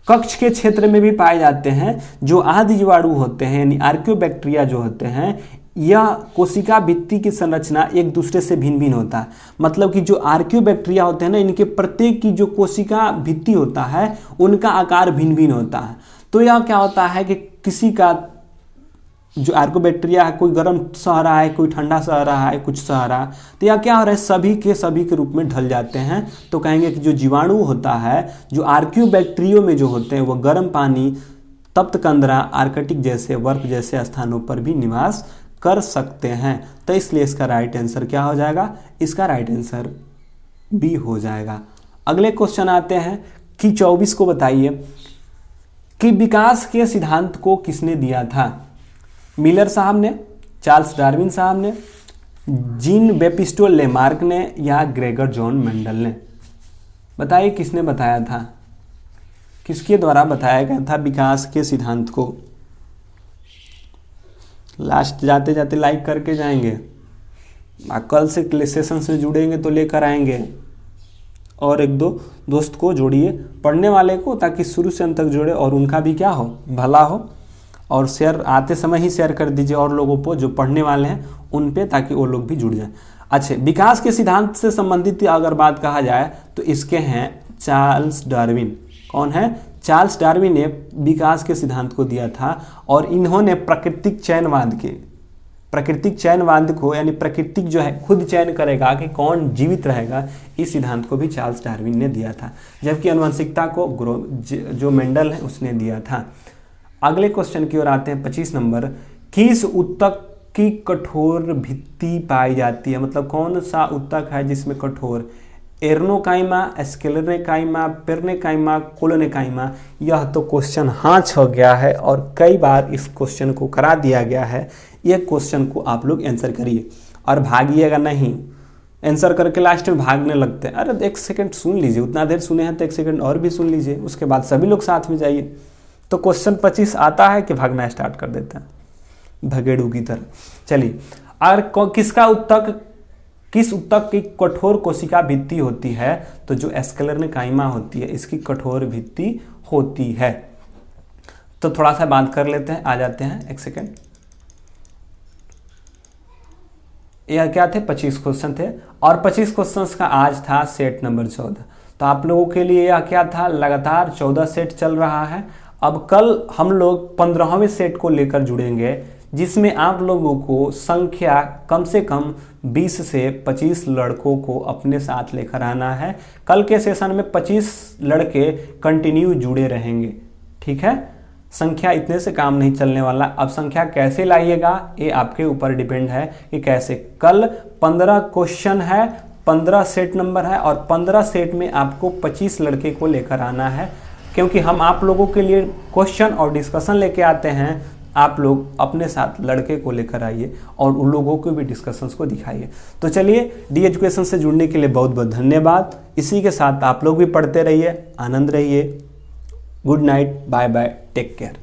कक्ष के क्षेत्र में भी पाए जाते हैं। जो आद्य जीवाणु होते हैं यानी आर्कियोबैक्टीरिया जो होते हैं, यह कोशिका भित्ति की संरचना एक दूसरे से भिन्न होता है। मतलब कि जो आर्कियोबैक्टीरिया होते हैं ना, इनके प्रत्येक की जो कोशिका भित्ति होता है उनका आकार भिन्न होता है। तो यह क्या होता है कि किसी का जो आर्कियोबैक्टीरिया है, कोई गर्म सह रहा है, कोई ठंडा सह रहा है, कुछ सह रहा है, तो यह क्या हो रहा है? सभी के रूप में ढल जाते हैं। तो कहेंगे कि जो जीवाणु होता है, जो आर्कियोबैक्टीरिया में जो होते हैं, वो गर्म पानी, तप्त कंदरा, आर्कटिक जैसे बर्फ जैसे स्थानों पर भी निवास कर सकते हैं। तो इसलिए इसका राइट आंसर क्या हो जाएगा? इसका राइट आंसर बी हो जाएगा। अगले क्वेश्चन आते हैं कि 24 को बताइए कि विकास के सिद्धांत को किसने दिया था? मिलर साहब ने, चार्ल्स डार्विन साहब ने, जीन बेपिस्टो लेमार्क ने या ग्रेगर जॉन मेंडल ने? बताइए किसने बताया था, किसके द्वारा बताया गया था विकास के सिद्धांत को? लास्ट जाते जाते लाइक करके जाएंगे। कल से सेशन से जुड़ेंगे तो लेकर आएंगे और एक दो दोस्त को जोड़िए पढ़ने वाले को, ताकि शुरू से अंत तक जुड़े और उनका भी क्या हो, भला हो। और शेयर आते समय ही शेयर कर दीजिए और लोगों को जो पढ़ने वाले हैं उन पे, ताकि वो लोग भी जुड़ जाएं। अच्छा, विकास के सिद्धांत से संबंधित अगर बात कहा जाए तो इसके हैं चार्ल्स डार्विन। कौन है? चार्ल्स डार्विन ने विकास के सिद्धांत को दिया था और इन्होंने प्राकृतिक चयनवाद के प्राकृतिक चयनवाद को, यानी प्राकृतिक जो है खुद चयन करेगा कि कौन जीवित रहेगा, इस सिद्धांत को भी चार्ल्स डार्विन ने दिया था, जबकि आनुवंशिकता को जो मेंडल है उसने दिया था। अगले क्वेश्चन की ओर आते हैं 25 नंबर। किस ऊतक की कठोर भित्ति पाई जाती है, मतलब कौन सा ऊतक है जिसमें कठोर, एर्नोकाइमा, स्क्लेरोकाइमा, पेर्नेकाइमा, कोलोनेकाइमा। यह तो क्वेश्चन हाँच हो गया है और कई बार इस क्वेश्चन को करा दिया गया है। यह क्वेश्चन को आप लोग आंसर करिए और भागिएगा नहीं, आंसर करके लास्ट में भागने लगते हैं। अरे 1 सेकंड सुन लीजिए, उतना देर सुने हैं तो 1 सेकंड और भी सुन लीजिए, उसके बाद सभी लोग साथ में जाइए। तो क्वेश्चन 25 आता है कि भागना स्टार्ट कर देते हैं भगेड़ू की तरह। चलिए, और किस ऊतक की कठोर कोशिका भित्ति होती है, तो जो स्क्लेरोकाइमा होती है इसकी कठोर भित्ति होती है। तो थोड़ा सा बात कर लेते हैं, आ जाते हैं 1 सेकेंड। यह क्या थे, 25 क्वेश्चन थे और 25 क्वेश्चंस का आज था सेट नंबर 14। तो आप लोगों के लिए यह क्या था, लगातार 14 सेट चल रहा है। अब कल हम लोग 15वें सेट को लेकर जुड़ेंगे, जिसमें आप लोगों को संख्या कम से कम 20 से 25 लड़कों को अपने साथ लेकर आना है। कल के सेशन में 25 लड़के कंटिन्यू जुड़े रहेंगे, ठीक है। संख्या इतने से काम नहीं चलने वाला। अब संख्या कैसे लाइएगा ये आपके ऊपर डिपेंड है कि कैसे। कल 15 क्वेश्चन है, 15 सेट नंबर है और 15 सेट में आपको 25 लड़के को लेकर आना है, क्योंकि हम आप लोगों के लिए क्वेश्चन और डिस्कशन लेके आते हैं। आप लोग अपने साथ लड़के को लेकर आइए और उन लोगों को भी डिस्कशंस को दिखाइए। तो चलिए, डी एजुकेशन से जुड़ने के लिए बहुत बहुत धन्यवाद। इसी के साथ आप लोग भी पढ़ते रहिए, आनंद रहिए। Good night, bye bye, take care.